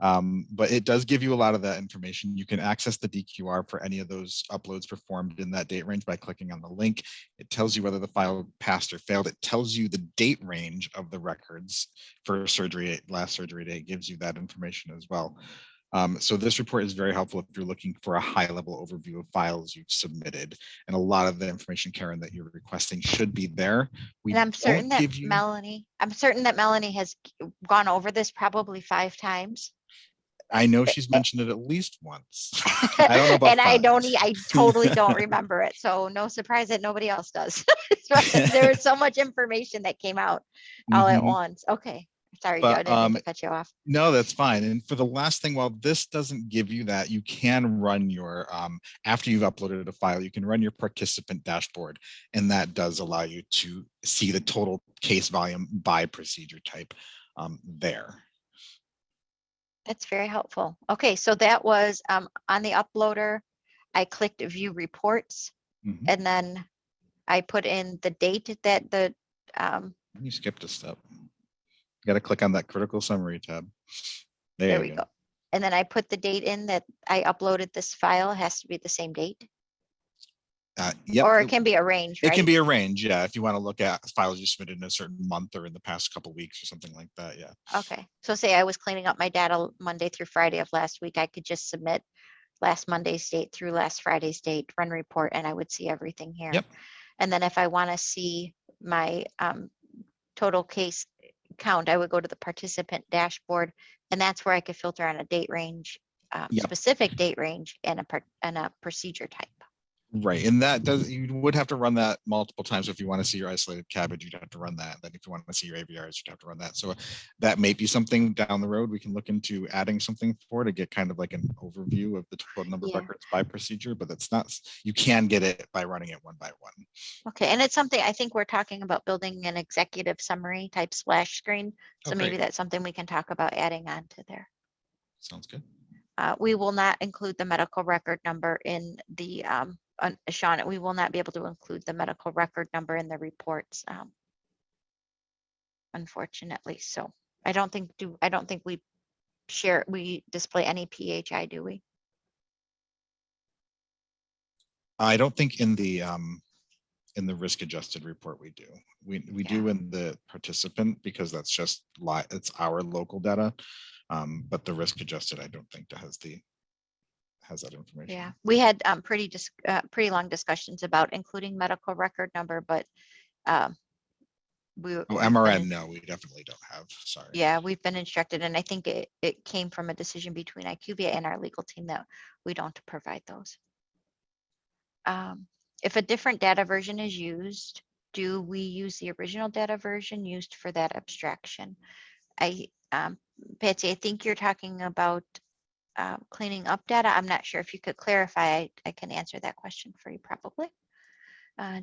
But it does give you a lot of that information. You can access the DQR for any of those uploads performed in that date range by clicking on the link. It tells you whether the file passed or failed. It tells you the date range of the records for surgery, last surgery date, gives you that information as well. So this report is very helpful if you're looking for a high-level overview of files you've submitted. And a lot of the information, Karen, that you're requesting should be there. And I'm certain that Melanie has gone over this probably 5 times. I know she's mentioned it at least once. I don't know about and five. I totally don't remember it. So no surprise that nobody else does. There's so much information that came out all at once. Okay. Sorry, Joe, I didn't mean to cut you off. No, that's fine. And for the last thing, while this doesn't give you that, you can run your, after you've uploaded a file, you can run your participant dashboard. And that does allow you to see the total case volume by procedure type there. That's very helpful. Okay, so that was on the uploader. I clicked view reports, and then I put in the date that the you skipped a step. You got to click on that critical summary tab. There we go. And then I put the date in that I uploaded this file. It has to be the same date. Yep. Or it can be a range, right? It can be a range, yeah. If you want to look at files you submitted in a certain month or in the past couple of weeks or something like that, yeah. Okay. So say I was cleaning up my data Monday through Friday of last week, I could just submit last Monday's date through last Friday's date, run report, and I would see everything here. Yep. And then if I want to see my total case count, I would go to the participant dashboard, and that's where I could filter on a date range, specific date range, and a procedure type. Right, and that does, you would have to run that multiple times. So if you want to see your isolated cabbage, you'd have to run that. Then if you want to see your AVRs, you'd have to run that. So that may be something down the road we can look into adding something for to get kind of like an overview of the total number of records by procedure, but that's not, you can get it by running it one by one. Okay, and it's something I think we're talking about building an executive summary type splash screen. So maybe that's something we can talk about adding on to there. Sounds good. We will not include the medical record number in the Sean, we will not be able to include the medical record number in the reports, unfortunately. So I don't think we display any PHI, do we? I don't think in the risk adjusted report we do. We do in the participant, because that's just it's our local data, but the risk adjusted I don't think has that information. Yeah, we had pretty long discussions about including medical record number, but MRN, no, we definitely don't have. Sorry. Yeah, we've been instructed, and I think it came from a decision between IQVIA and our legal team that we don't provide those. If a different data version is used, do we use the original data version used for that abstraction? Patsy, I think you're talking about cleaning up data. I'm not sure if you could clarify. I can answer that question for you probably.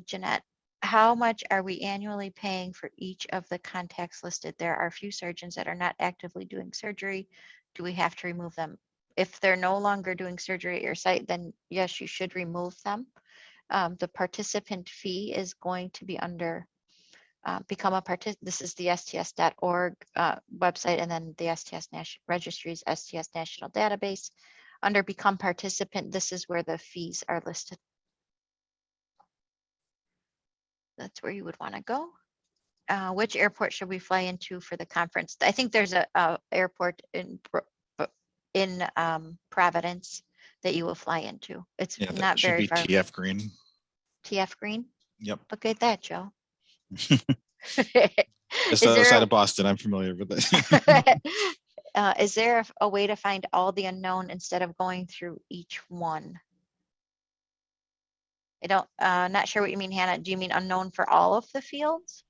Jeanette, how much are we annually paying for each of the contacts listed? There are a few surgeons that are not actively doing surgery. Do we have to remove them? If they're no longer doing surgery at your site, then yes, you should remove them. The participant fee is going to be under become a participant. This is the sts.org website, and then the STS Registry's STS National Database. Under become participant, this is where the fees are listed. That's where you would want to go. Which airport should we fly into for the conference? I think there's a airport in Providence that you will fly into. It's Yeah, that not should very be far. TF Green. TF Green? Yep. Look at that, Joe. Just Is there outside a, of Boston. I'm familiar with it. is there a way to find all the unknown instead of going through each one? I don't, not sure what you mean, Hannah. Do you mean unknown for all of the fields?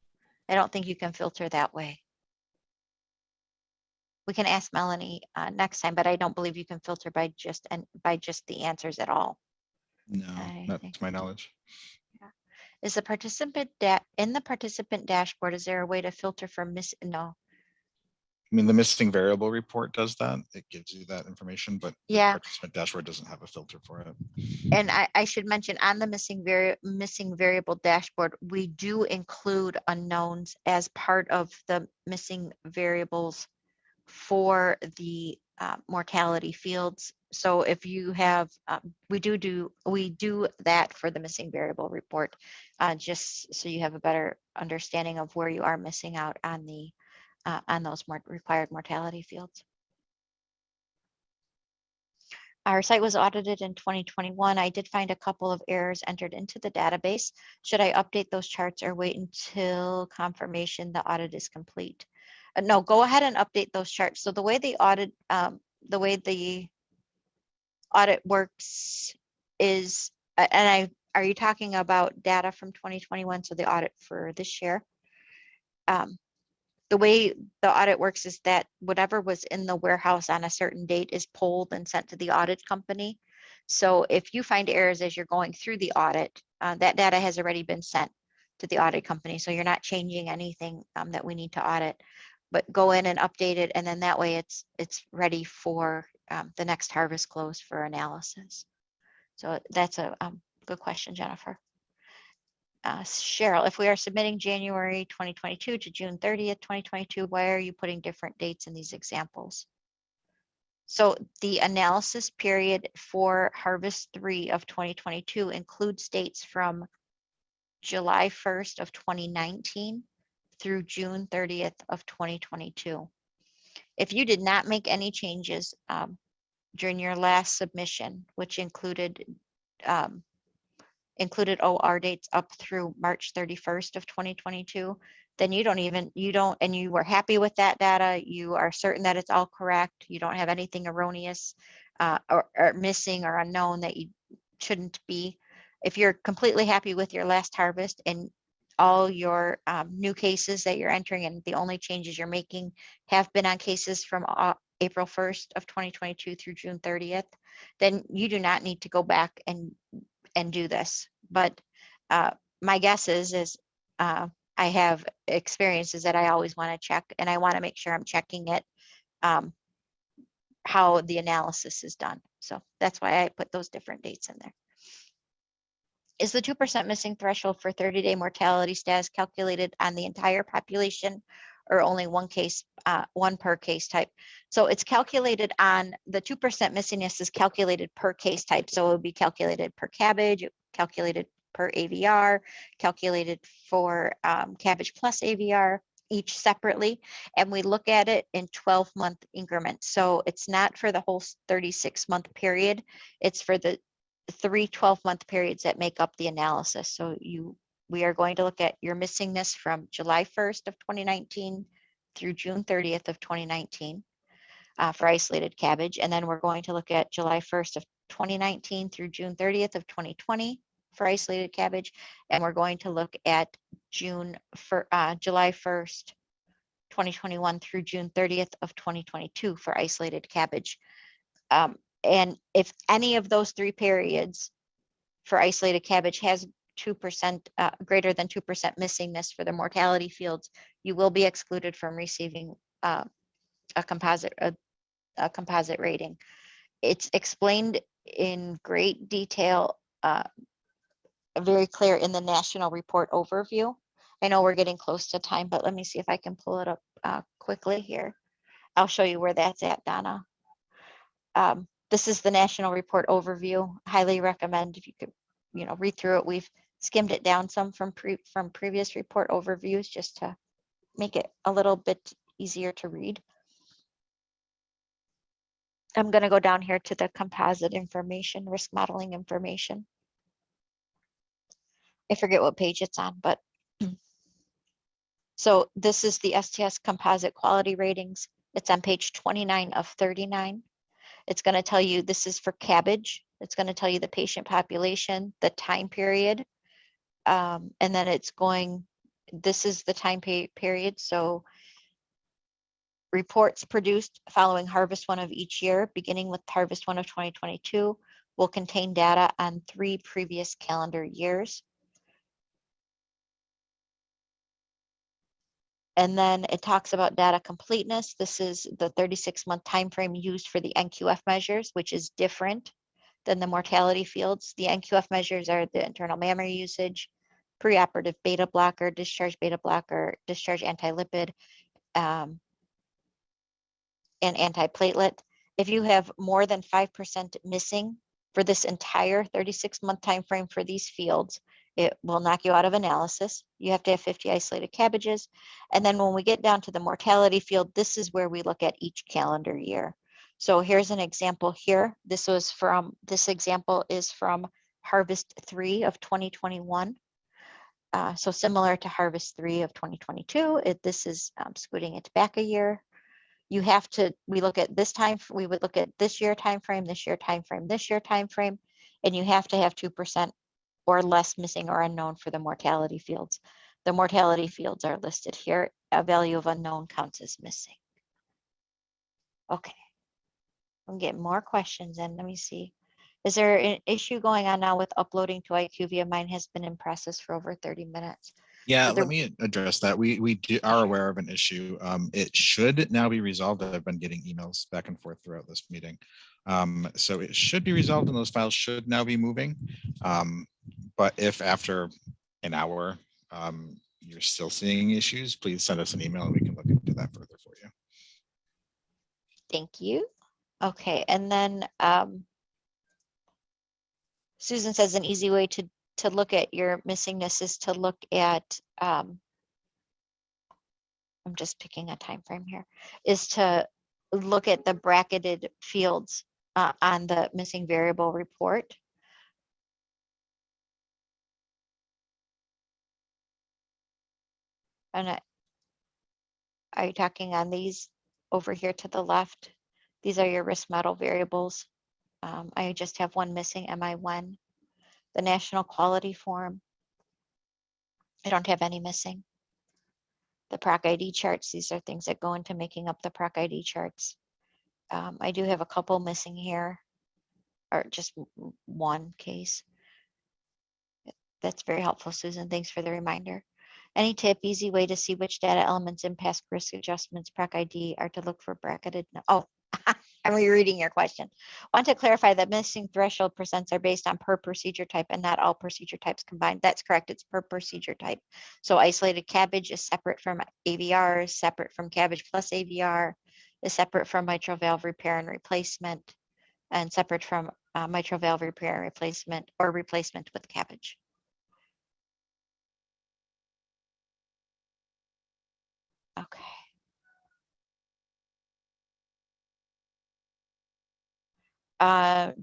I don't think you can filter that way. We can ask Melanie next time, but I don't believe you can filter by just the answers at all. No, not think. to my knowledge. Yeah. Is the participant in the participant dashboard? Is there a way to filter for no? I mean, the missing variable report does that. It gives you that information, but Yeah. the participant dashboard doesn't have a filter for it. And I should mention on the missing variable dashboard, we do include unknowns as part of the missing variables for the mortality fields. So if you have, we do that for the missing variable report, just so you have a better understanding of where you are missing out on the on those required mortality fields. Our site was audited in 2021. I did find a couple of errors entered into the database. Should I update those charts or wait until confirmation the audit is complete? No, go ahead and update those charts. So the way the audit works is, are you talking about data from 2021? So the audit for this year? The way the audit works is that whatever was in the warehouse on a certain date is pulled and sent to the audit company. So if you find errors as you're going through the audit, that data has already been sent to the audit company. So you're not changing anything that we need to audit, but go in and update it. And then that way it's ready for the next harvest close for analysis. So that's a good question, Jennifer. Cheryl, if we are submitting January 2022 to June 30th, 2022, why are you putting different dates in these examples? So the analysis period for harvest 3 of 2022 includes dates from July 1st of 2019 through June 30th of 2022. If you did not make any changes during your last submission, which included OR dates up through March 31st of 2022, then and you were happy with that data, you are certain that it's all correct, you don't have anything erroneous or missing or unknown that you shouldn't be. If you're completely happy with your last harvest and all your new cases that you're entering and the only changes you're making have been on cases from April 1st of 2022 through June 30th, then you do not need to go back and do this. But my guess is I have experiences that I always want to check, and I want to make sure I'm checking it how the analysis is done. So that's why I put those different dates in there. Is the 2% missing threshold for 30-day mortality status calculated on the entire population or only one per case type? So it's calculated on the 2% missingness is calculated per case type. So it would be calculated per cabbage, calculated per AVR, calculated for cabbage plus AVR, each separately. And we look at it in 12-month increments. So it's not for the whole 36-month period. It's for the 3 12-month periods that make up the analysis. So we are going to look at your missingness from July 1st of 2019 through June 30th of 2019 for isolated cabbage. And then we're going to look at July 1st of 2019 through June 30th of 2020 for isolated cabbage. And we're going to look at July 1st, 2021 through June 30th of 2022 for isolated cabbage. And if any of those 3 periods for isolated cabbage has 2%, greater than 2% missingness for the mortality fields, you will be excluded from receiving a composite rating. It's explained in great detail, very clear in the national report overview. I know we're getting close to time, but let me see if I can pull it up quickly here. I'll show you where that's at, Donna. This is the national report overview. Highly recommend if you could, read through it. We've skimmed it down some from previous report overviews just to make it a little bit easier to read. I'm going to go down here to the composite information, risk modeling information. I forget what page it's on, but so this is the STS composite quality ratings. It's on page 29 of 39. It's going to tell you this is for cabbage. It's going to tell you the patient population, the time period, and then this is the time period. So reports produced following harvest 1 of each year, beginning with harvest 1 of 2022, will contain data on 3 previous calendar years. And then it talks about data completeness. This is the 36-month time frame used for the NQF measures, which is different than the mortality fields. The NQF measures are the internal mammary usage, preoperative beta blocker, discharge anti-lipid, and antiplatelet. If you have more than 5% missing for this entire 36-month time frame for these fields, it will knock you out of analysis. You have to have 50 isolated cabbages. And then when we get down to the mortality field, this is where we look at each calendar year. So here's an example here. This example is from harvest 3 of 2021. So similar to harvest 3 of 2022, this is scooting it back a year. We look at this time, we would look at this year time frame, this year time frame, this year time frame, and you have to have 2% or less missing or unknown for the mortality fields. The mortality fields are listed here. A value of unknown counts as missing. Okay, I'm getting more questions in. Let me see. Is there an issue going on now with uploading to IQVIA? Mine has been in process for over 30 minutes. Yeah, let me address that. We are aware of an issue. It should now be resolved. I've been getting emails back and forth throughout this meeting. So it should be resolved and those files should now be moving. But if after an hour you're still seeing issues, please send us an email and we can look into that further for you. Thank you. Okay, and then Susan says an easy way to look at your missingness is to look at, I'm just picking a time frame here, is to look at the bracketed fields on the missing variable report. And are you talking on these over here to the left? These are your risk model variables. I just have one missing, MI1. The national quality form, I don't have any missing. The PROC ID charts, these are things that go into making up the PROC ID charts. I do have a couple missing here, or just one case. That's very helpful, Susan. Thanks for the reminder. Any tip, easy way to see which data elements in past risk adjustments PROC ID are to look for bracketed? No. Oh, I'm rereading your question. Want to clarify that missing threshold percents are based on per procedure type and not all procedure types combined. That's correct. It's per procedure type. So isolated cabbage is separate from AVR, is separate from cabbage plus AVR, is separate from mitral valve repair and replacement, and separate from mitral valve repair and replacement or replacement with cabbage. Okay.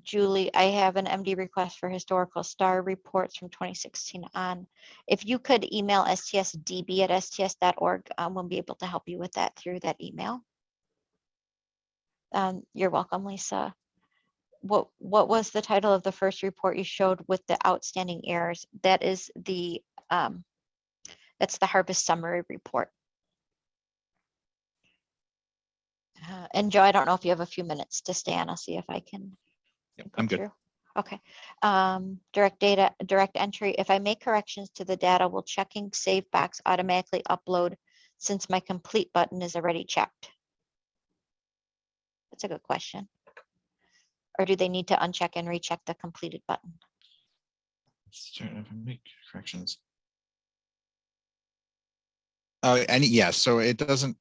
Julie, I have an MD request for historical STAR reports from 2016 on. If you could email stsdb@sts.org, we'll be able to help you with that through that email. You're welcome, Lisa. What was the title of the first report you showed with the outstanding errors? That is that's the harvest summary report. And Joe, I don't know if you have a few minutes to stay on. I'll see if I can. Yep, I'm good. Through. Okay. Direct entry. If I make corrections to the data, will checking save box automatically upload since my complete button is already checked? That's a good question. Or do they need to uncheck and recheck the completed button? Let's try to make corrections. And yeah, so it doesn't,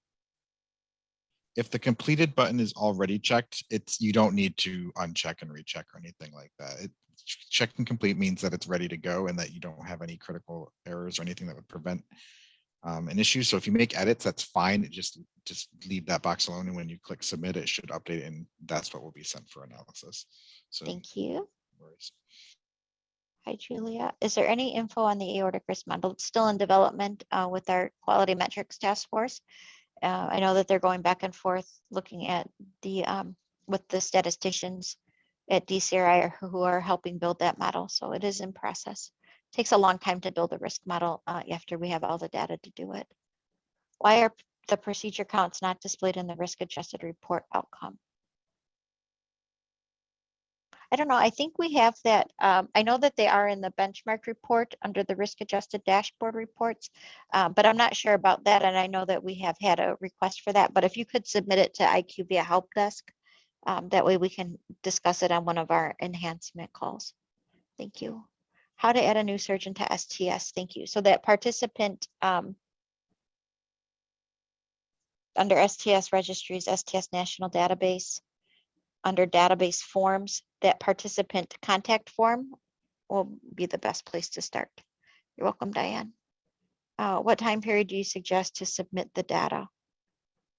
if the completed button is already checked, you don't need to uncheck and recheck or anything like that. Checking complete means that it's ready to go and that you don't have any critical errors or anything that would prevent an issue. So if you make edits, that's fine. Just leave that box alone, and when you click submit, it should update, and that's what will be sent for analysis. So Thank you. no worries. Hi, Julia. Is there any info on the aortic risk model? It's still in development with our quality metrics task force. I know that they're going back and forth looking at the with the statisticians at DCRI who are helping build that model. So it is in process. Takes a long time to build a risk model after we have all the data to do it. Why are the procedure counts not displayed in the risk adjusted report outcome? I don't know. I think we have that. I know that they are in the benchmark report under the risk adjusted dashboard reports, but I'm not sure about that. And I know that we have had a request for that, but if you could submit it to IQVIA help desk, that way we can discuss it on one of our enhancement calls. Thank you. How to add a new surgeon to STS. Thank you. So that participant under STS registries, STS national database, under database forms, that participant contact form will be the best place to start. You're welcome, Diane. What time period do you suggest to submit the data?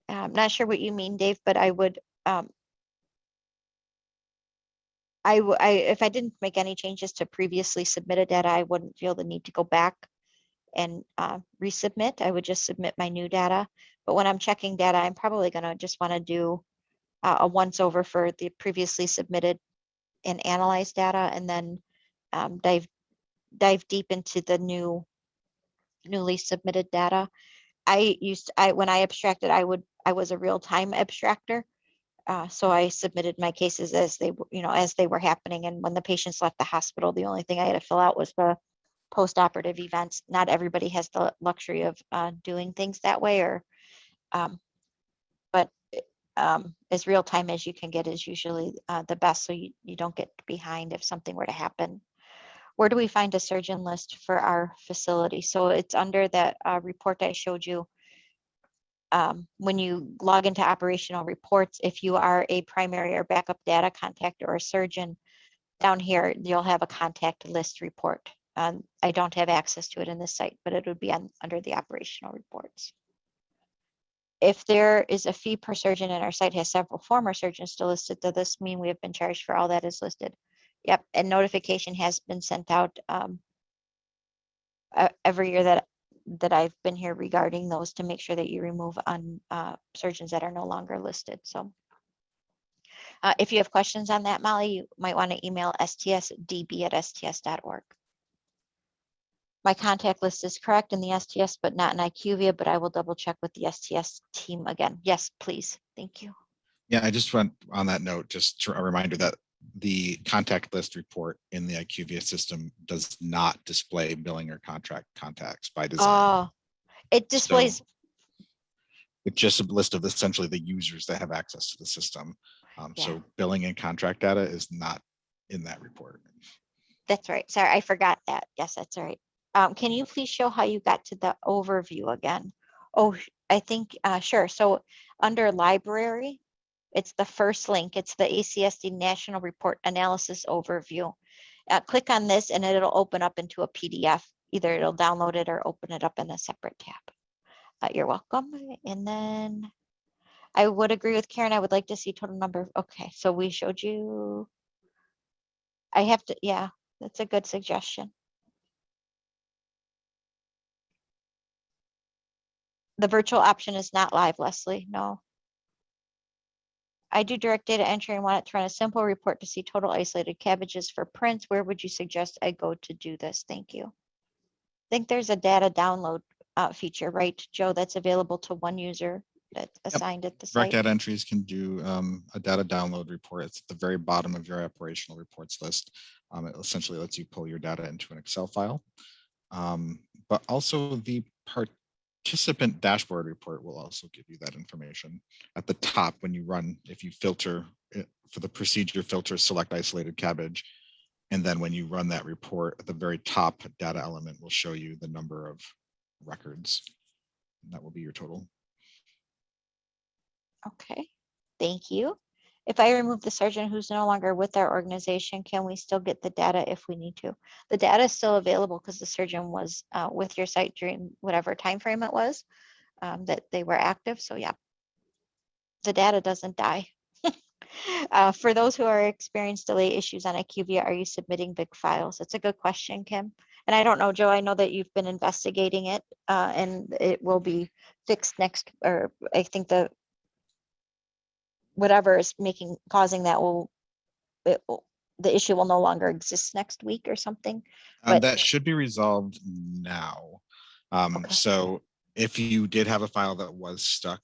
I'm not sure what you mean, Dave, but I would, if I didn't make any changes to previously submitted data, I wouldn't feel the need to go back and resubmit. I would just submit my new data. But when I'm checking data, I'm probably gonna just wanna do a once over for the previously submitted and analyzed data, and then dive deep into the newly submitted data. When I abstracted, I was a real-time abstractor. So I submitted my cases as they were happening. And when the patients left the hospital, the only thing I had to fill out was the post-operative events. Not everybody has the luxury of doing things that way, but as real time as you can get is usually the best, so you don't get behind if something were to happen. Where do we find a surgeon list for our facility? So it's under that report I showed you. When you log into operational reports, if you are a primary or backup data contact or a surgeon, down here, you'll have a contact list report. I don't have access to it in this site, but it would be under the operational reports. If there is a fee per surgeon and our site has several former surgeons still listed, does this mean we have been charged for all that is listed? Yep, and notification has been sent out every year that I've been here regarding those to make sure that you remove on surgeons that are no longer listed. So if you have questions on that, Molly, you might want to email stsdb@sts.org. My contact list is correct in the STS, but not in IQVIA, but I will double check with the STS team again. Yes, please. Thank you. Yeah, I just want on that note, just a reminder that the contact list report in the IQVIA system does not display billing or contract contacts by design. Oh, it displays. So it's just a list of essentially the users that have access to the system. Yeah. So billing and contract data is not in that report. That's right. Sorry, I forgot that. Yes, that's right. Can you please show how you got to the overview again? Oh, I think, sure. So under library, it's the first link. It's the ACSD National Report Analysis Overview. Click on this and it'll open up into a PDF. Either it'll download it or open it up in a separate tab. You're welcome. And then I would agree with Karen. I would like to see total number. Okay, so we showed you. I have to, yeah, that's a good suggestion. The virtual option is not live, Leslie. No. I do direct data entry and want it to run a simple report to see total isolated cabbages for prints. Where would you suggest I go to do this? Thank you. I think there's a data download feature, right, Joe, that's available to one user. assigned at the Rec site? data entries can do a data download report. It's at the very bottom of your operational reports list. It essentially lets you pull your data into an Excel file. But also the participant dashboard report will also give you that information at the top when you run, if you filter it, for the procedure filter, select isolated cabbage. And then when you run that report at the very top, data element will show you the number of records. And that will be your total. Okay, thank you. If I remove the surgeon who's no longer with our organization, can we still get the data if we need to? The data is still available because the surgeon was with your site during whatever time frame it was that they were active. So yeah, the data doesn't die. For those who are experiencing delay issues on IQVIA, are you submitting big files? That's a good question, Kim. And I don't know, Joe, I know that you've been investigating it and it will be fixed next, or I think the whatever is causing that the issue will no longer exist next week or something. But that should be resolved now. okay. So if you did have a file that was stuck,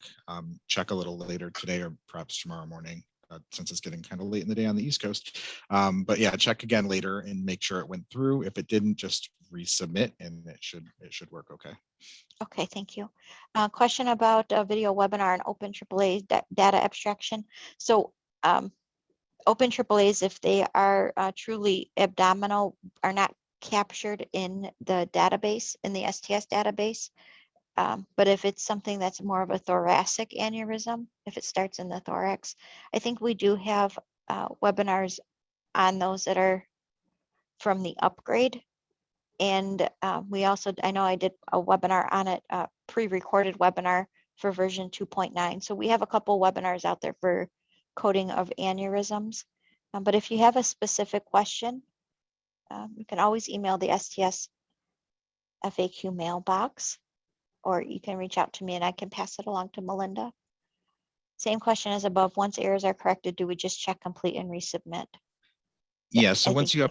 check a little later today or perhaps tomorrow morning, since it's getting kind of late in the day on the East Coast. But yeah, check again later and make sure it went through. If it didn't, just resubmit and it should work okay. Okay, thank you. Question about a video webinar and Open AAA data abstraction. So Open AAAs, if they are truly abdominal, are not captured in the database, in the STS database. But if it's something that's more of a thoracic aneurysm, if it starts in the thorax, I think we do have webinars on those that are from the upgrade. And we also, I know I did a webinar on it, pre-recorded webinar for version 2.9. So we have a couple webinars out there for coding of aneurysms. But if you have a specific question, you can always email the STS FAQ mailbox, or you can reach out to me and I can pass it along to Melinda. Same question as above. Once errors are corrected, do we just check complete and resubmit? Yeah, so once you've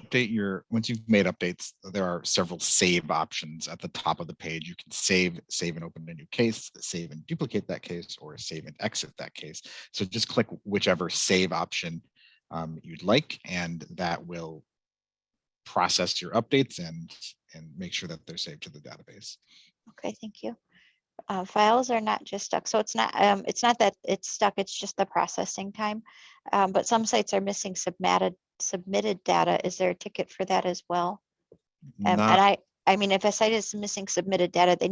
made updates, there are several save options at the top of the page. You can save and open a new case, save and duplicate that case, or save and exit that case. So just click whichever save option you'd like, and that will process your updates and make sure that they're saved to the database. Okay, thank you. Files are not just stuck. So it's not that it's stuck, it's just the processing time. But some sites are missing submitted data. Is there a ticket for that as well? And I mean, if a site is missing submitted data, they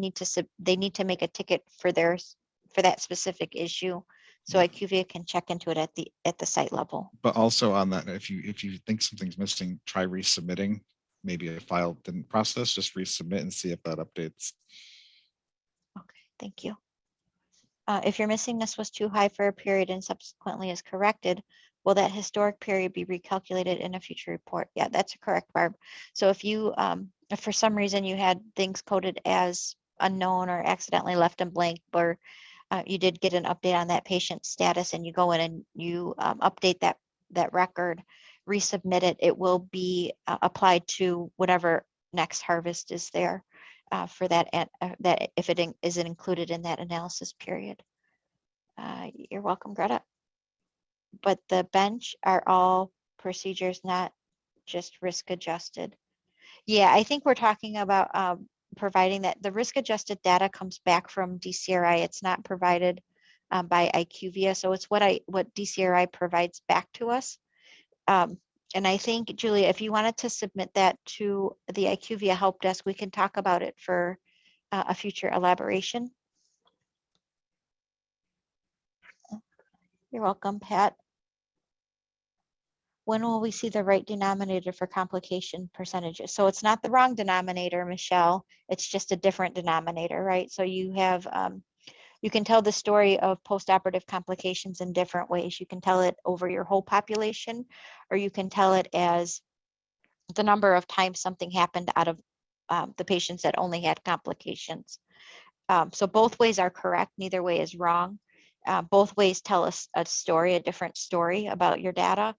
need to make a ticket for that specific issue. So Yeah. IQVIA can check into it at the site level. But also on that, if you think something's missing, try resubmitting. Maybe a file didn't process, just resubmit and see if that updates. Okay, thank you. If your missingness was too high for a period and subsequently is corrected, will that historic period be recalculated in a future report? Yeah, that's correct, Barb. So if you, if for some reason you had things coded as unknown or accidentally left them blank, or you did get an update on that patient's status and you go in and you update that record, resubmit it, it will be applied to whatever next harvest is there. For that, that if it isn't included in that analysis period. You're welcome, Greta. But the bench are all procedures, not just risk adjusted. Yeah, I think we're talking about providing that the risk adjusted data comes back from DCRI. It's not provided by IQVIA. So it's what DCRI provides back to us. And I think, Julia, if you wanted to submit that to the IQVIA help desk, we can talk about it for a future elaboration. You're welcome, Pat. When will we see the right denominator for complication percentages? So it's not the wrong denominator, Michelle. It's just a different denominator, right? So you have, you can tell the story of postoperative complications in different ways. You can tell it over your whole population, or you can tell it as the number of times something happened out of the patients that only had complications. So both ways are correct. Neither way is wrong. Both ways tell us a story, a different story about your data.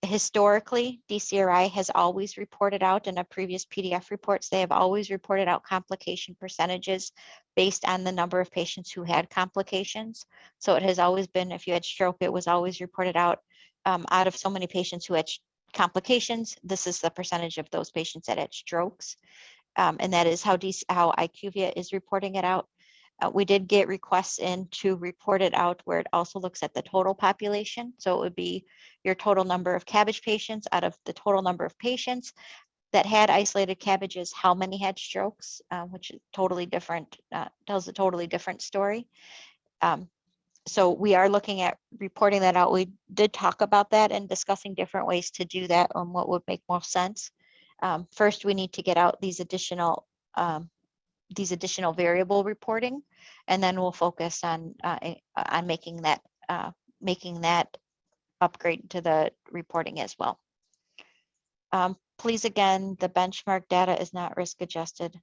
historically, DCRI has always reported out in a previous PDF reports, they have always reported out complication percentages based on the number of patients who had complications. So it has always been, if you had stroke, it was always reported out out of so many patients who had complications, this is the percentage of those patients that had strokes. And that is how IQVIA is reporting it out. We did get requests in to report it out where it also looks at the total population. So it would be your total number of CABG patients out of the total number of patients that had isolated CABGs, how many had strokes, which is totally different, tells a totally different story. So we are looking at reporting that out. We did talk about that and discussing different ways to do that on what would make more sense. First, we need to get out these additional variable reporting, and then we'll focus on making that upgrade to the reporting as well. Please, again, the benchmark data is not risk adjusted.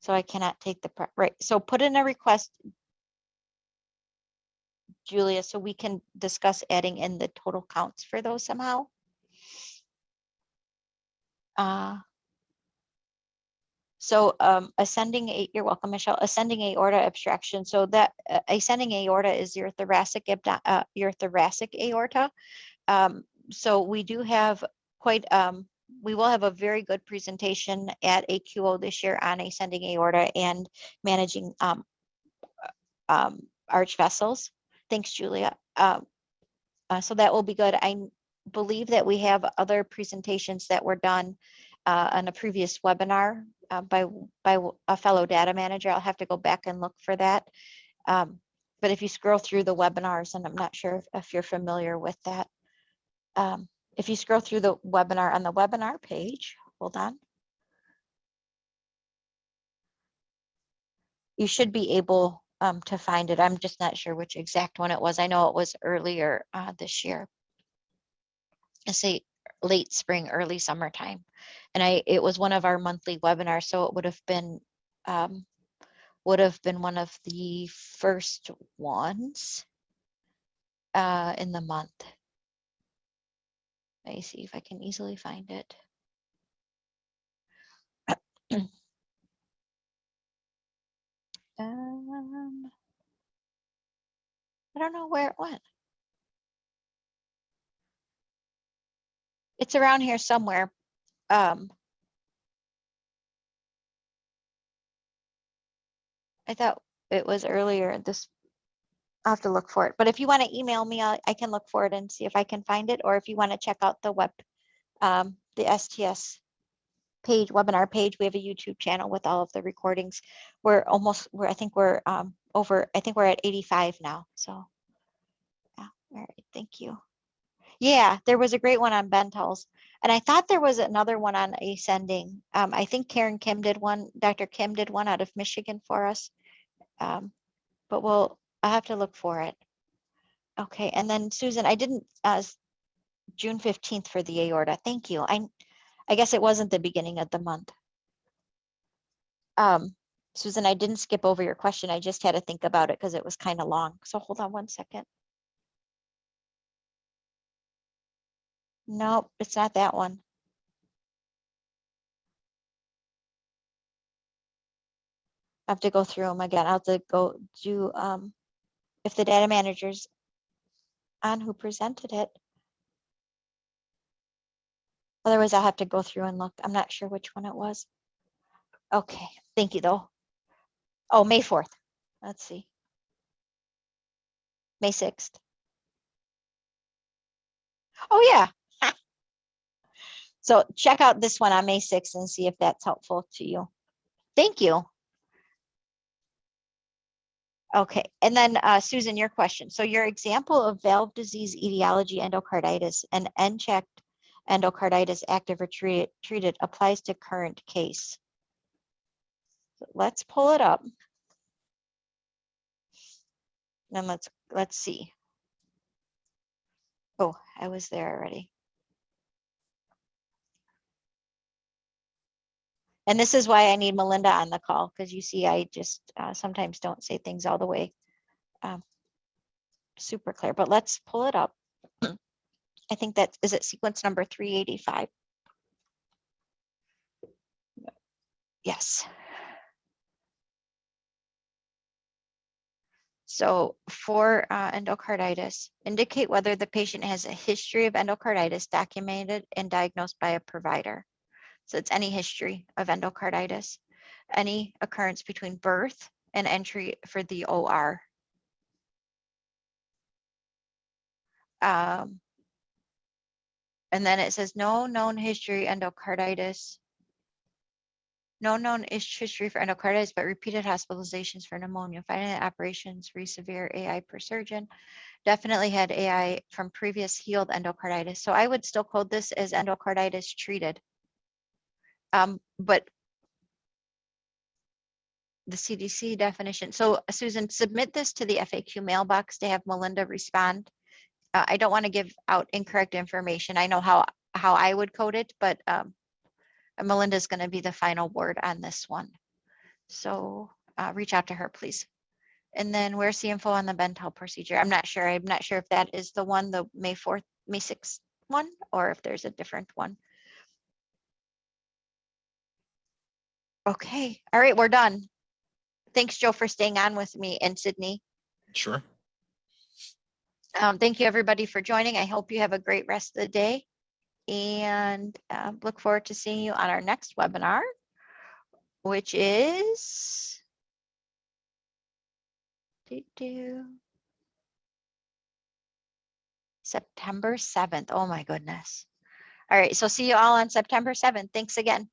So I cannot take the, right. So put in a request, Julia, so we can discuss adding in the total counts for those somehow. So you're welcome, Michelle, ascending aorta abstraction. So that ascending aorta is your thoracic aorta. So we do have we will have a very good presentation at AQO this year on ascending aorta and managing arch vessels. Thanks, Julia. So that will be good. I believe that we have other presentations that were done on a previous webinar by a fellow data manager. I'll have to go back and look for that. But if you scroll through the webinars, and I'm not sure if you're familiar with that, if you scroll through the webinar on the webinar page, hold on. You should be able to find it. I'm just not sure which exact one it was. I know it was earlier this year. I say late spring, early summertime. And it was one of our monthly webinars, so it would have been one of the first ones in the month. Let me see if I can easily find it. I don't know where it went. It's around here somewhere. I thought it was earlier this. I'll have to look for it. But if you want to email me, I can look for it and see if I can find it. Or if you want to check out the the STS page, webinar page, we have a YouTube channel with all of the recordings. I think we're at 85 now. So yeah, all right, thank you. Yeah, there was a great one on bentals. And I thought there was another one on ascending. I think Karen Kim did one, Dr. Kim did one out of Michigan for us. But I'll have to look for it. Okay, and then Susan, I didn't, June 15th for the aorta. Thank you. I guess it wasn't the beginning of the month. Susan, I didn't skip over your question. I just had to think about it because it was kind of long. So hold on one second. Nope, it's not that one. I have to go through them again. I'll have to go do, if the data manager's on who presented it. Otherwise, I'll have to go through and look. I'm not sure which one it was. Okay, thank you though. Oh, May 4th. Let's see. May 6th. Oh yeah. So check out this one on May 6th and see if that's helpful to you. Thank you. Okay, and then Susan, your question. So your example of valve disease, etiology, endocarditis, and unchecked endocarditis, active or treated, applies to current case. So let's pull it up. And let's see. Oh, I was there already. And this is why I need Melinda on the call, because you see, I just sometimes don't say things all the way super clear, but let's pull it up. I think that, is it sequence number 385? Yes. So for endocarditis, indicate whether the patient has a history of endocarditis documented and diagnosed by a provider. So it's any history of endocarditis, any occurrence between birth and entry for the OR. And then it says no known history endocarditis. No known history for endocarditis, but repeated hospitalizations for pneumonia, finite operations, severe AI per surgeon. Definitely had AI from previous healed endocarditis. So I would still code this as endocarditis treated. But the CDC definition. So Susan, submit this to the FAQ mailbox to have Melinda respond. I don't want to give out incorrect information. I know how I would code it, but Melinda's going to be the final word on this one. So reach out to her, please. And then where's the info on the Bentel procedure? I'm not sure. I'm not sure if that is the one, the May 4th, May 6th one, or if there's a different one. Okay. All right. We're done. Thanks, Joe, for staying on with me, and Sydney. Sure. Thank you, everybody, for joining. I hope you have a great rest of the day, and look forward to seeing you on our next webinar, which is September 7th. Oh my goodness. All right. So see you all on September 7th. Thanks again.